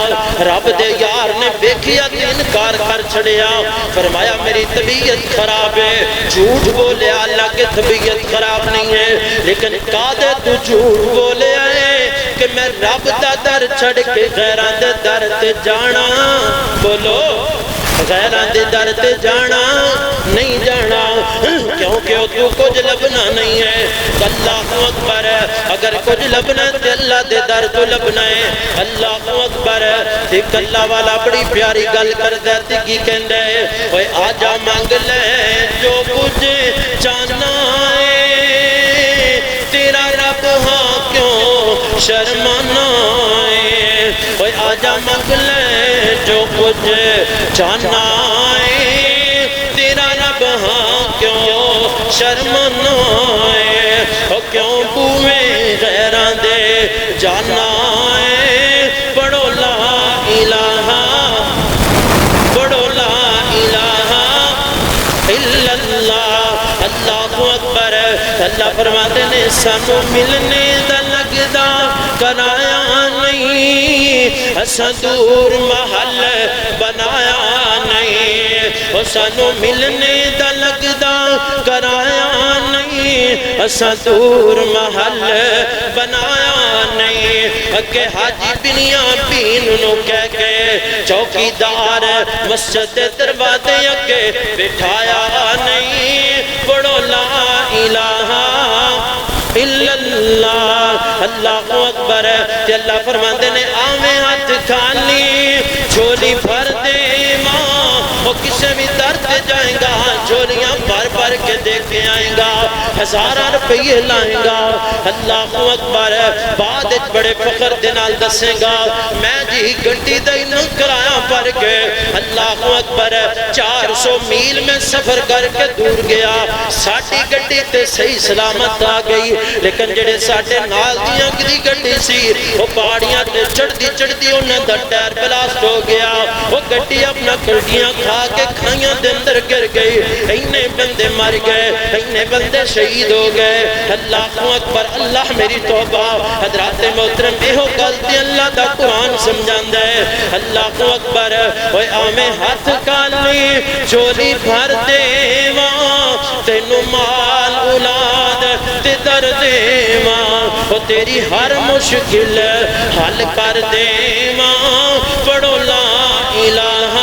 رب دے یار نے ویکھیا تے انکار کر چھڑیا، فرمایا میری طبیعت خراب ہے، جھوٹ بولے اللہ کی طبیعت خراب نہیں ہے، لیکن قادر تو جھوٹ بولے آئے کہ میں رب دا در چھڑ کے غیران دے در تے جانا، بولو غیران دے در تے جانا نہیں جانا، کیونکہ تو کچھ لبنا نہیں ہے۔ اللہ اکبر۔ اگر کچھ لبنا ہے تو اللہ دے در تو لبنا ہے۔ اللہ اکبر۔ ایک اللہ والا بڑی پیاری گل کر دیتی کی کہندہ ہے، اوہ آجا مانگ لے جو کچھ چاہنا ہے، تیرا رب ہاں کیوں شرمانا ہے۔ اوہ آجا مانگ لے جو کچھ چاہنا ہے، تیرا رب ہاں کیوں شرمانا ہے۔ اور کیوں بوئے غیران دے جانا ہے، پڑھو لا الہ پڑھو لا الہ الا اللہ۔ اللہ اکبر۔ اللہ فرماتے نے سانو ملنے دا لگدا کرایا نہیں، اساں دور محل بنایا نہیں، او سانو ملنے دا لگدا کرایا نہیں، اساں دور محل بنایا نہیں۔ کہ حاجی بنیاں پین نو کہہ کے چوکیدار مسجد دروازے اگے بٹھایا نہیں، پڑھو لا الہ الا اللہ۔ اللہ اکبر۔ تے اللہ فرماندے نے آویں ہاتھ کھالی جھولی بھر دے ماں، وہ کسے بھی درد جائیں گا، جھولیاں بھر بھر کے دیکھے آئیں گا، ہزارہ روپیے لائیں گا۔ اللہ اکبر۔ بعد بڑے فخر دنال دسیں گا میں جی گھنٹی دائی نہ کرایا پر کے۔ اللہ اکبر۔ 400 میل میں سفر کر کے دور گیا، ساڑھی گھنٹی تے صحیح سلامت آ گئی، لیکن جڑے ساڑھے نال دیاں کی گھنٹی سی وہ پہاڑیاں تے چڑھ دی انہیں دا ٹیر بلاسٹ ہو گیا، وہ گھنٹی اپنا کلٹیاں کھا کے کھائیاں دے اندر گر گئی، اینے بندے مر گئے، اینے بندے شہید ہو گئے۔ اللہ اکبر۔ اللہ میری توبہ۔ حضرات محترم ایہو غلطی اللہ دا قرآن سمجھاندہ ہے۔ اللہ اکبر۔ اوہ آمیں ہاتھ کالی چولی بھر دے ماں، تینو مال اولاد تے در دے ماں، وہ تیری ہر مشکل حل کر دے ماں، پڑھو لا الہ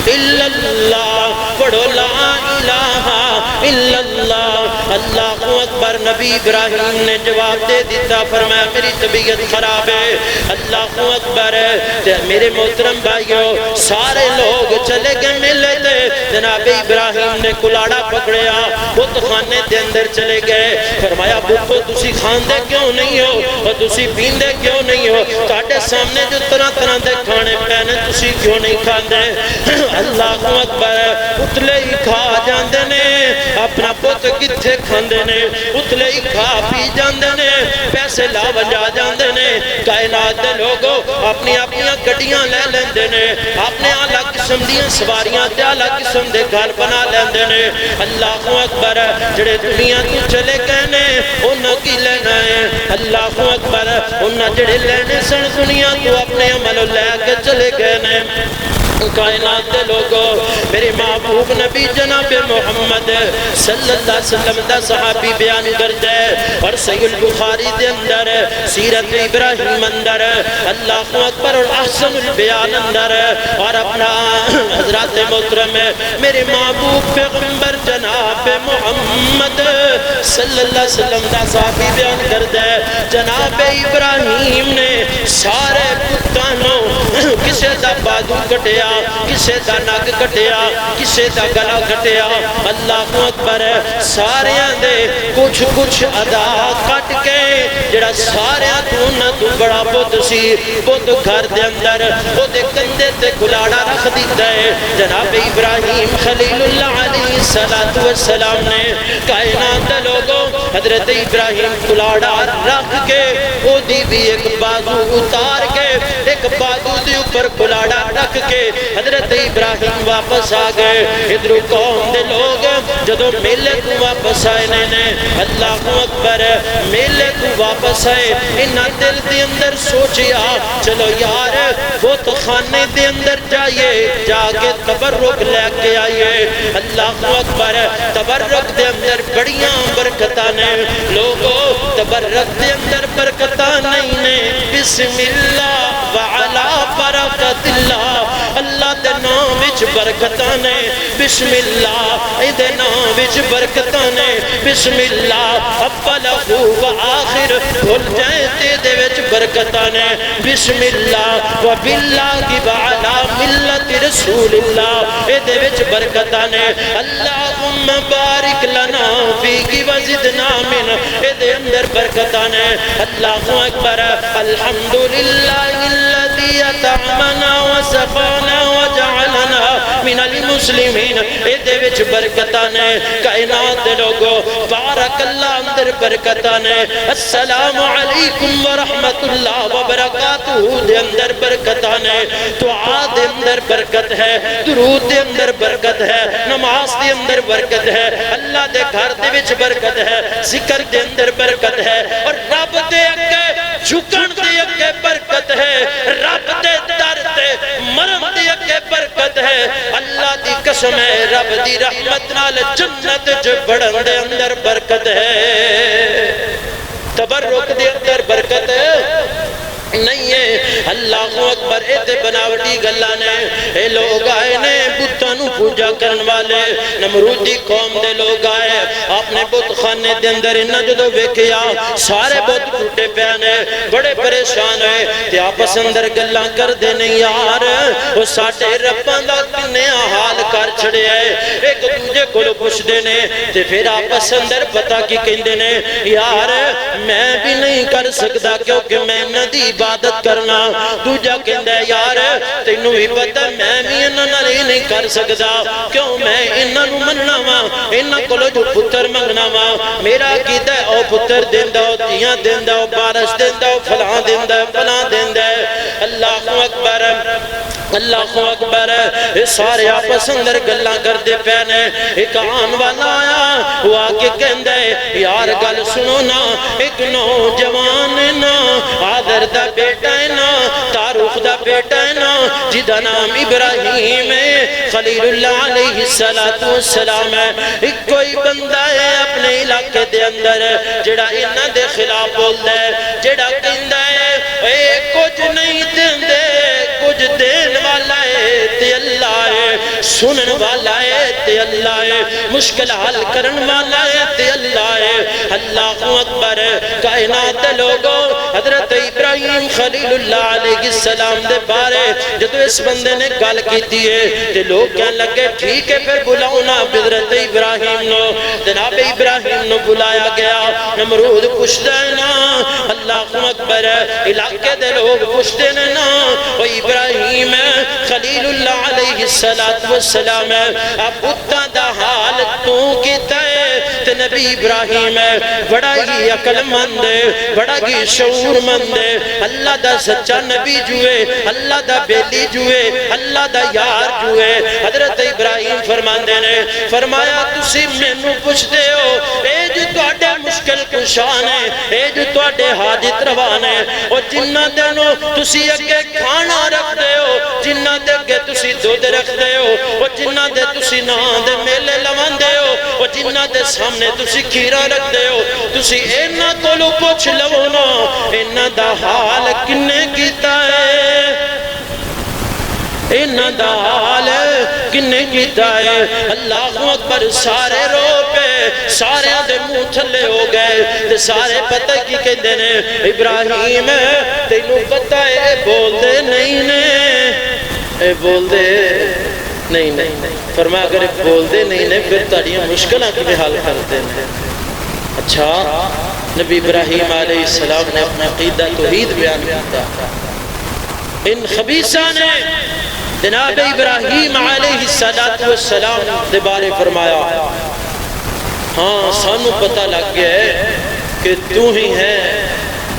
الا اللہ، پڑھو لا الہ الا اللہ۔ اللہ اکبر۔ نبی ابراہیم نے جواب دے دیتا، فرمایا میری طبیعت خراب ہے۔ اللہ اکبر۔ میرے محترم بھائیوں، سارے لوگ چلے گئے ملے تھے، جناب ابراہیم نے کلاڑا پکڑیا بت خانے دے اندر چلے گئے فرمایا بتو تسی کھاندے کیوں نہیں ہو اور تسی پیندے کیوں نہیں ہو تہاڈے سامنے جو طرح طرح دے کھانے پینے تسی کیوں نہیں کھاندے اللہ اکبر اتلے ہی کھا جاندے نے اپنا پت کتھے کھاندے نے اتلے ہی کھا پی جاندے نے پیسے لا بجا جاندے نے کائنات دے لوگوں اپنی گڈیاں لے لیندے نے اپنے اعلیٰ قسم دیاں سواریاں تے اعلیٰ قسم دے گھر بنا لیندے نے اللہ اکبر جڑے دنیا تو چلے گئے نے انہاں کی لینا ہے اللہ اکبر انہاں جڑے لینے سن دنیا تو اپنے عمل لے کے چلے گئے نے کائنات دے لوگوں میرے محبوب نبی جناب محمد صلی اللہ علیہ وسلم دا صحابی بیان کرتا ہے اور صحیح البخاری دے اندر سیرت ابراہیم اندر اللہ اکبر اور احسن البیان اندر اور اپنا حضرات محترم میرے محبوب پیغمبر جناب محمد صلی اللہ علیہ وسلم دا صحابی بیان کرتا ہے جناب ابراہیم نے سارے پتانوں کسے دا بادو کٹیا کسے دا ناک کٹیا کسے دا گلا کٹیا اللہ اکبر سارے دے کچھ ادا کٹ کے جڑا سارے تو بڑا بت سی بت گھر دے اندر او دے کندے تے گلاڑا رکھ دیتا ہے جناب ابراہیم خلیل اللہ علیہ السلام نے کائنات دے لوگوں حضرت ابراہیم گلاڑا رکھ کے او دی بھی ایک بازو اتار کے ایک بازو دی اوپر گلاڑا رکھ کے حضرت ابراہیم واپس آ گئے ادھر قوم دے لوگ جدو میلے کو واپس آئے نے اللہ اکبر میلے کو واپس آئے انہاں دل دے اندر سوچیا چلو یار وہ تو خانے دے اندر جائیے جا کے تبرک لے کے آئیے اللہ اکبر تبرک دے اندر بڑیاں برکتاں نے لوگوں تبرک دے اندر برکتاں نہیں نے بسم اللہ وعلا برکت اللہ اللہ دے نام وچ برکتاں نے بسم اللہ دے نام وچ برکتاں نے بسم اللہ اولہ و آخر بھول جائیں تے دے وچ برکتاں نے بسم اللہ و باللہ وعلا ملت رسول اللہ دے وچ برکتاں نے اللہم بارک لنا فی وزدنا من دے اندر برکتاں نے اللہ اکبر الحمدللہ الذی اطعمنا وسقانا وجعلنا من المسلمین دے وچ برکتاں نے کائنات دے لوگوں بارک اللہ اندر برکتاں نے السلام علیکم ورحمت اللہ وبرکاتہ دے اندر برکتاں نے دعا دے اندر برکت ہے درود دے اندر برکت ہے نماز دے اندر برکت ہے اللہ دے گھر دے وچ برکت ہے ذکر دے اندر برکت ہے اور رب دے اگے جھکن دے اگے برکت ہے رب دے در تے مرم دے اگے برکت ہے اللہ دی قسم ہے رب دی رحمت نال جنت جو بڑھن دے اندر برکت ہے تبرک دے اندر برکت ہے نہیں ہے اللہ اکبر ایتے بناوٹی گلہ نے اے لوگ آئے نے بتانو پوجا کرن والے نمرودی قوم دے لوگ آئے اپنے بت خانے دے اندر انہاں جدو ویکھیا سارے بت ٹوٹے پیانے بڑے پریشان ہوئے تے آپس اندر گلہ کر دے نہیں یار وہ ساٹے رباں دا کنے حال کر چھڑے آئے ایک دوجے کو لو پوچھ دینے تے پھر آپس اندر پتا کی کہندے نے یار میں بھی نہیں کر سکتا کیونکہ میں ندی عبادت کرنا دوجہ کہندہ ہے یار تینوں ہی پتہ میں بھی انہاں نہیں کر سکتا کیوں میں انہاں نو مننا وا انہاں کو جو پتر منگنا وا میرا کیتا ہے او پتر دیندہ او تیاں دیندہ او بارش دیندہ او فلاں دیندہ اللہ اکبر اللہ اکبر سارے آپس اندر گلاں کر دے پینے ایک آن والا آیا وہ آکے کہندہ ہے یار گل سنو نا ایک نوجوان نا آدر دا بیٹا ہے نا تاروخ دا بیٹا ہے نا جدہ نام ابراہیم ہے خلیل اللہ علیہ السلام ہے ایک کوئی بندہ ہے اپنے علاقے دے اندر جڑا انہ دے خلاف بول دے جڑا کہندہ ہے اے کچھ نہیں دیں دے کچھ دین والا ہے تے اللہ ہے سنن والا ہے تے اللہ ہے، مشکل حل کرن والا ہے تے اللہ ہے۔ اللہ اکبر۔ کائنات دے لوگوں، حضرت ابراہیم خلیل اللہ علیہ السلام دے بارے جدو اس بندے نے گل کیتی ہے تے لوگ کہنے لگے ٹھیک ہے پھر بلاؤنا حضرت ابراہیم نو۔ جناب ابراہیم نو بلایا گیا، نمرود پوچھتا ہے نا، اللہ اکبر، علاقے دے لوگ پوچھتے ہیں نا، وہ ابراہیم خلیل اللہ علیہ السلام ہے، اب بتا دا حال تو کیتا ہے تے نبی ابراہیم ہے بڑا ہی عقل مند ہے، بڑا ہی شعور مند ہے، اللہ دا سچا نبی جوئے، اللہ دا بیلی جوئے، اللہ دا یار جوئے۔ حضرت ابراہیم فرماندے نے فرمایا تسی مینوں پوچھتے ہو، اے جو تواڈے مشکل کشان ہے، اے جو تواڈے حاجت روان ہے، اور جنہ دنوں تسی اگے کھانا رکھ دے ہو، جنہ دے اگے تسی دودھ رکھ دے ہو، اور جنہ دے تسی نان دے میلے لوان دے ہو، اور جنہ دے سامنے تسی کھیرا رکھ دے ہو، تسی اینا کولو پوچھ لو نا اینا دا حال کنے کیتا ہے، اینا دا حال کنے کیتا ہے۔ اللہ اکبر۔ سارے رو پہ، سارے دے منہ تھلے ہو گئے تے سارے پتہ کی کہندے نے ابراہیم تینوں پتہ ہے بول دے نہیں نے، اے بول دے نہیں نہیں، فرمایا اگر بول دے نہیں نے پھر تاڑیاں مشکلہ کی حال کرتے ہیں۔ اچھا نبی ابراہیم علیہ السلام نے اپنا عقیدہ توحید بیان کیا، ان خبیثہ نے جناب ابراہیم علیہ السلام دے بارے فرمایا ہاں سانو پتہ لگ گیا ہے کہ تو ہی ہے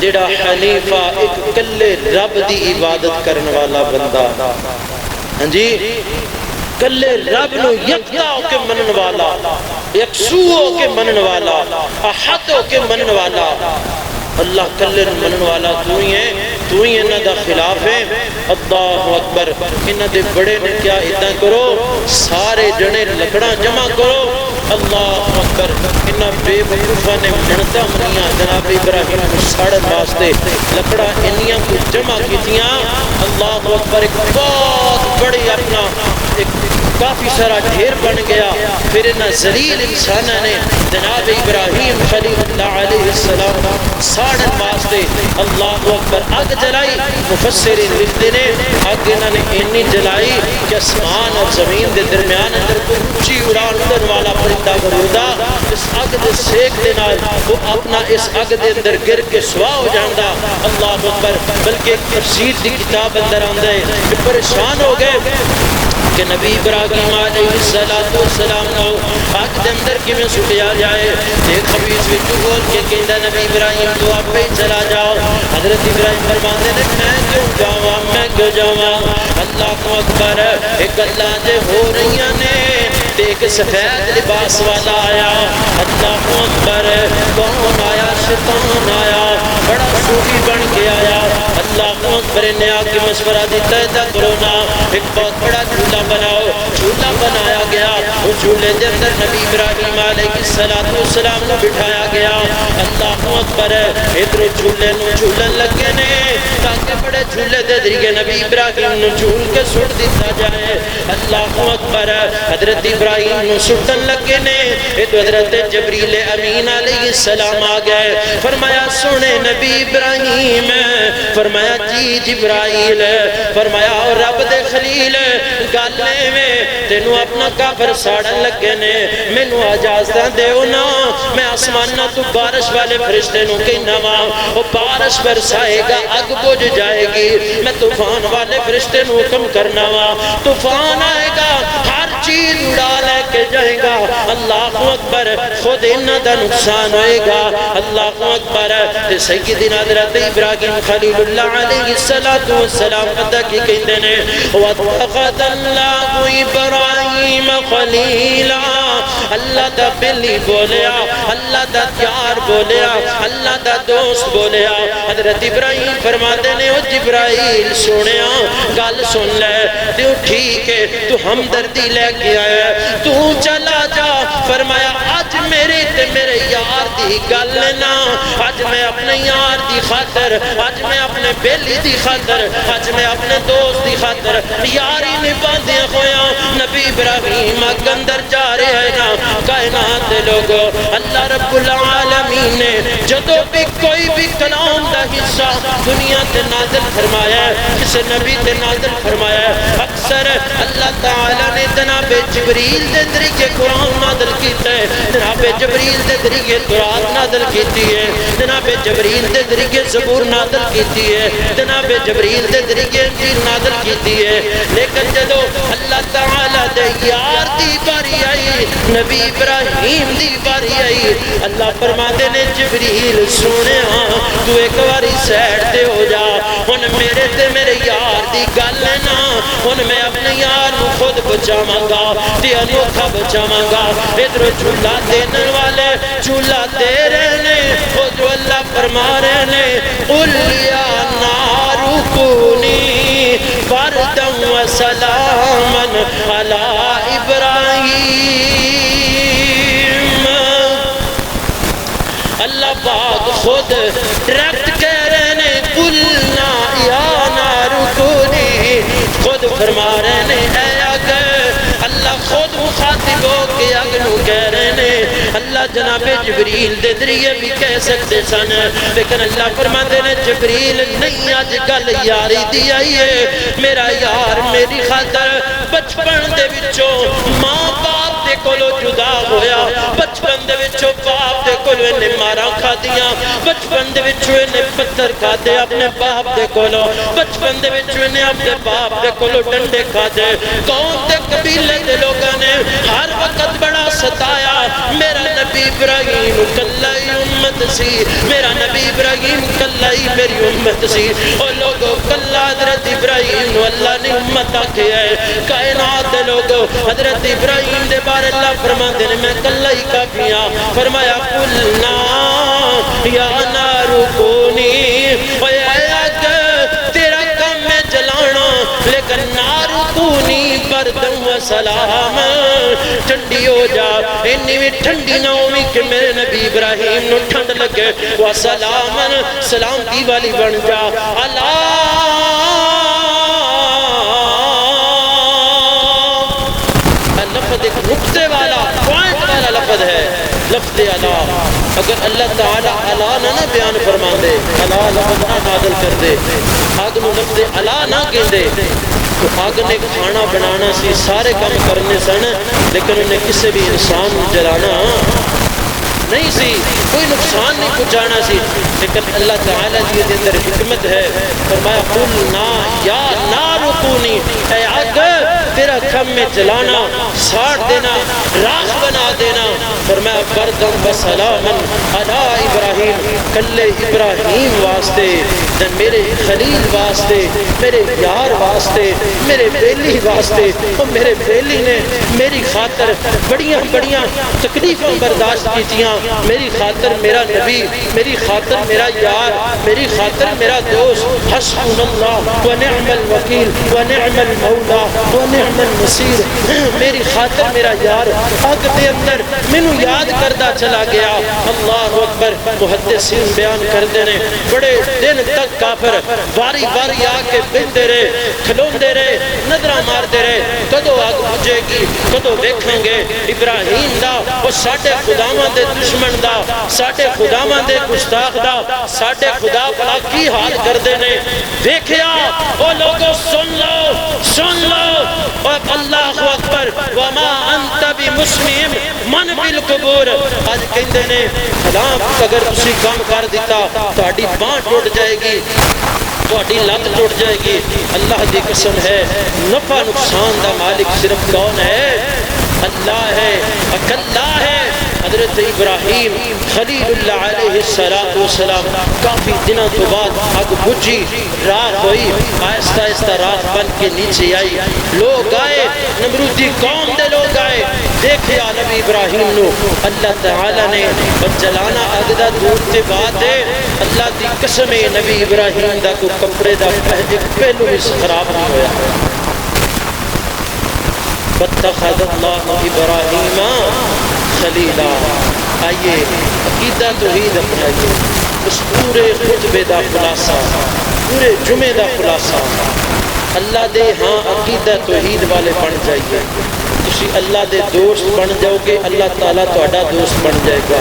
جڑا حنیفہ ایک کلے رب دی عبادت کرنے والا بندہ، ہاں جی کلے رب نو یکتا ہو کے منن والا، یکسو ہو کے منن والا، احد ہو کے منن والا، اللہ کلے منن والا تو ہی ہے، تو ہی انہاں دا خلاف ہے۔ اللہ اکبر۔ انہاں دے بڑے نے کیا اتنا کرو سارے جنے لکڑاں جمع کرو، اللہ اکبر۔ انہاں بے وقوفہ نے منتا منیاں جناب ابراہیم کو ساڑن واسطے لکڑا انیاں کو جمع کیتیاں، اللہ اکبر۔ ایک بہت بڑی اپنا ایک کافی سارا ڈھیر بن گیا، پھر انہاں ذلیل انسانہ نے جناب ابراہیم خلیل اللہ علیہ السلام ساڑن واسطے اللہ اکبر آگ جلائی۔ مفسرین لکھتے نے آگ انہاں نے انی جلائی کہ اسمان اور زمین دے درمیان اندر کوئی اونچی اڑان اڑن والا پرندہ موجودا اس آگ دے سیک دے نال وہ اپنا اس آگ دے اندر گر کے سوا ہو جاندا، اللہ اکبر۔ بلکہ ایک تفسیر دی کتاب اندر آندے کہ پریشان ہو گئے کہ نبی ابراہیم علیہ السلام نو آگ دے اندر کی میں سٹیا جائے، ایک خبیث وچو بول کے کہندا نبی ابراہیم تو آپ پہ چلا جاؤ۔ حضرت ابراہیم فرماندے نے میں کیوں جاواں، میں کیوں جاواں، اللہ اکبر۔ ایک اللہ دے ہو رہیاں نے ایک سفید لباس والا آیا، اللہ اکبر۔ کون آیا؟ شیطان آیا، بڑا صوفی بن کے آیا، اللہ اکبر۔ نے آ کے مشورہ دیتا ہے کرو نا ایک بہت بڑا جھولا بناؤ، جھولا بنایا گیا، اس جھولے دے اندر نبی ابراہیم علیہ السلام کو بٹھایا گیا، اللہ اکبر۔ ادھر جھولے نو جھولن لگے نے تاکہ بڑے جھولے دے ذریعے نبی ابراہیم نو جھول کے سٹ دیتا جائے، اللہ اکبر۔ حضرت ابراہیم نو سٹن لگے نے ادھر حضرت جبریل امین علیہ السلام آ گئے، فرمایا سنے نبی ابراہیم، فرمایا جی جبرائیل، فرمایا اور رب دے خلیل گالے میں تینوں اپنا کافر ساڑن لگے نے، میں نو اجازتاں دیو نا، میں آسمانہ تو بارش والے فرشتے نو کہنا ماں وہ بارش برسائے گا، اگ بجھ جائے گی، میں طوفان والے فرشتے نو حکم کرنا ماں طوفان آئے گا، ہر چیز اڑا لے کے جائے گا، اللہ اکبر۔ خود انہاں دا نقصان ہوئے گا، اللہ اکبر۔ سیدنا حضرت ابراہیم خلیل اللہ علیہ السلام پتہ کی کہندے نے وَاتَّخَذَ اللَّهُ إِبْرَاهِيمَ خَلِيلًا، اللہ دا بلی بولیا، اللہ دا یار بولیا، اللہ دا دوست بولیا۔ حضرت ابراہیم فرماتے نے او جبرائیل سنیا گل سن لے، تو ٹھیک ہے تو ہمدردی لے کے آیا تو چلا جا، فرمایا آج میرے تے میرے یار دی گل نا، آج میں اپنے یار دی خاطر، آج میں اپنے بیلی دی خاطر، آج میں اپنے دوست دی خاطر یاری نبھاندے ہویا نبی ابراہیم اگ اندر جا رہے ہیں نا کائنات دے لوگو اللہ رب العالمین نے جدو بھی کوئی بھی کلام دا حصہ دنیا تے نازل فرمایا ہے کسے نبی تے نازل فرمایا ہے اکثر اللہ تعالیٰ نے جناب جبریل دے ذریعے قرآن نازل کیتا ہے جناب جبریل دے ذریعے قرآن نازل کیتی ہے جناب جبریل دے ذریعے زبور نازل کیتی ہے جناب جبریل دے ذریعے انجیل نازل کیتی ہے لیکن جدو اللہ تعالیٰ دے یار دی باری آئی نبی ابراہیم دی باری آئی اللہ فرماتے نے جبریل سونے ہاں تو ایک باری سیڈ تے ہو جا ہن میرے تے میرے یار دی گل ہے نا ہن میں اپنے یار نو خود بچاواں گا تے انوکھا بچاواں گا ادھر چولہا دینے والے چولہا دے رہنے وہ جو اللہ فرما رہنے قل یا نار کونی بردا و سلاما علی ابراہیم اللہ پاک خود ڈائریکٹ کہہ رہے ہیں قلنا یا نار کونی خود فرما رہے ہیں اے آگ اللہ خود مخاطب ہو کے آگ نو کہہ رہے ہیں اللہ جناب جبریل دے ذریعے بھی کہہ سکتے سن لیکن اللہ فرماتے ہیں جبریل نہیں آج گل یاری دی آئی ہے میرا یار میری خاطر بچپن دے وچوں ماں باپ دے کولو جدا ہویا بچپن دے وچوں باپ دے کولو انہیں مارا کھا دیا بچپن دے وچوں انہیں پتھر کھا دے اپنے باپ دے کولو بچپن دے وچوں انہیں اپنے باپ دے کولو ڈنڈے کھا دے قوم دے قبیلے دے لوگوں نے ہر وقت بڑا ستایا میرا نبی ابراہیم کلائی امت سی میرا نبی ابراہیم کلائی میری امت سی اور لوگوں کلا حضرت ابراہیم نو اللہ نے امت آکے ہے کائنات دے لوگوں حضرت ابراہیم دے بارے اللہ فرماتے ہیں میں کلائی کافیاں فرمایا قلنا یا نار کونی اے آگ تیرا کم میں جلانا لیکن نار کونی بردم و سلام ٹھنڈی ہو جا انی بھی ٹھنڈی نہ ہوئی کہ میرے نبی ابراہیم نو ٹھنڈ لگے و سلام سلام کی والی بن جا لفظ ایک نقطے والا پوائنٹ والا لفظ ہے لفظ اللہ اگر اللہ تعالیٰ اللہ نہ بیان فرما دے اللہ لفظ نہ نازل کر دے آگ نو لفظ اللہ نہ کہہ دے تو آگ نے کھانا بنانا سی سارے کام کرنے سن لیکن انہیں کسی بھی انسان جلانا نہیں سی کوئی نقصان نہیں پہنچانا سی لیکن اللہ تعالیٰ جی کے اندر حکمت ہے فرمایا قلنا یا نار کونی اے آگ تیرا کم میں جلانا ساڑ دینا راخ بنا دینا فرمایا بردم و سلاما علی ابراہیم کل ابراہیم واسطے میرے خلیل واسطے میرے یار واسطے میرے بیلی واسطے اور میرے بیلی نے میری خاطر بڑیاں بڑیاں تکلیفیں برداشت کیتیاں میری خاطر میرا نبی میری خاطر میرا یار میری خاطر میرا دوست حسبنا اللہ و نعم الوکیل و نعم المولا و نعم النصیر میری خاطر میرا یار آگ دے اندر منو یاد کردہ چلا گیا اللہ اکبر محدثین بیان کردے نے بڑے دن تک کافر باری باری آکے بہتے رہے کھلوندے رہے نظرہ ماردے رہے کدو آگ بجھے گی کدو دیکھیں گے ابراہیم دا وہ ساڑھے خداواں دے دشمن دا ساڑھے خداواں دے گستاخ دا ساڑھے خدا بلا کی حال کردے نے دیکھیا وہ لوگوں سن لو اور اللہ اکبر وما انت بمسلم من بالقبور آج کہندے نے سلام اگر اسی کام کر دیتا تو اڈی باں ٹوٹ جائے گی تو اڈی لات ٹوٹ جائے گی اللہ دی قسم ہے نفع نقصان دا مالک صرف کون ہے اللہ ہے اکلا ہے حضرت ابراہیم خلیل اللہ علیہ السلام کافی دنوں تو بعد آگ بجھی رات ہوئی آہستہ آہستہ رات بن کے نیچے آئی لوگ آئے نمرودی قوم دے لوگ آئے دیکھے نبی ابراہیم نو اللہ تعالیٰ نے جلانا اگدہ دور تے بات ہے اللہ دی قسم نبی ابراہیم دا کو کپڑے دا پہلو اس خراب نہیں ہویا وَاتَّخَذَ اللَّهُ إِبْرَاهِيمَ خلیلا آئیے عقیدہ توحید اپنائیے اس پورے خطبے دا خلاصہ پورے جمعے دا خلاصہ اللہ دے ہاں عقیدہ توحید والے بن جائیے تسی اللہ دے دوست بن جاؤ گے اللہ تعالیٰ تہاڈا دوست بن جائے گا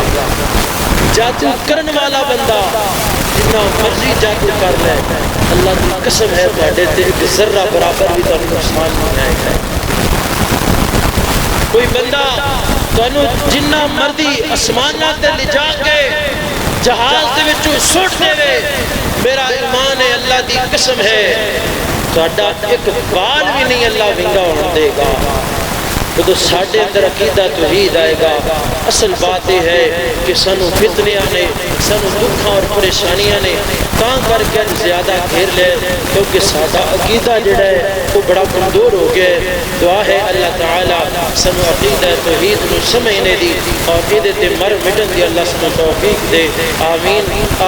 جادو کرن والا بندہ جتنا مرضی جادو کر لے اللہ کی قسم ہے تہاڈے تے ایک ذرہ برابر بھی تانوں نقصان نہیں آئے گا کوئی بندہ تانوں جنہ مرضی آسماناں تے لے جا کے جہاز دے وچوں سٹ دے میرا ایمان ہے اللہ دی قسم ہے تہاڈا ایک بال بھی نہیں اللہ ونگا ہون دے گا تو ساڈے اندر عقیدہ توحید آئے گا اصل بات یہ ہے کہ سانو فتنیاں نے سانو دکھاں اور پریشانیاں نے تاں کر کے زیادہ گھیر لے کیونکہ سادہ عقیدہ جڑا ہے وہ بڑا کمزور ہو گیا ہے دعا ہے اللہ تعالیٰ سانو عقیدہ توحید نو سمجھنے دی اور عقیدے تے مر مٹن دی اللہ سانو توفیق دے آمین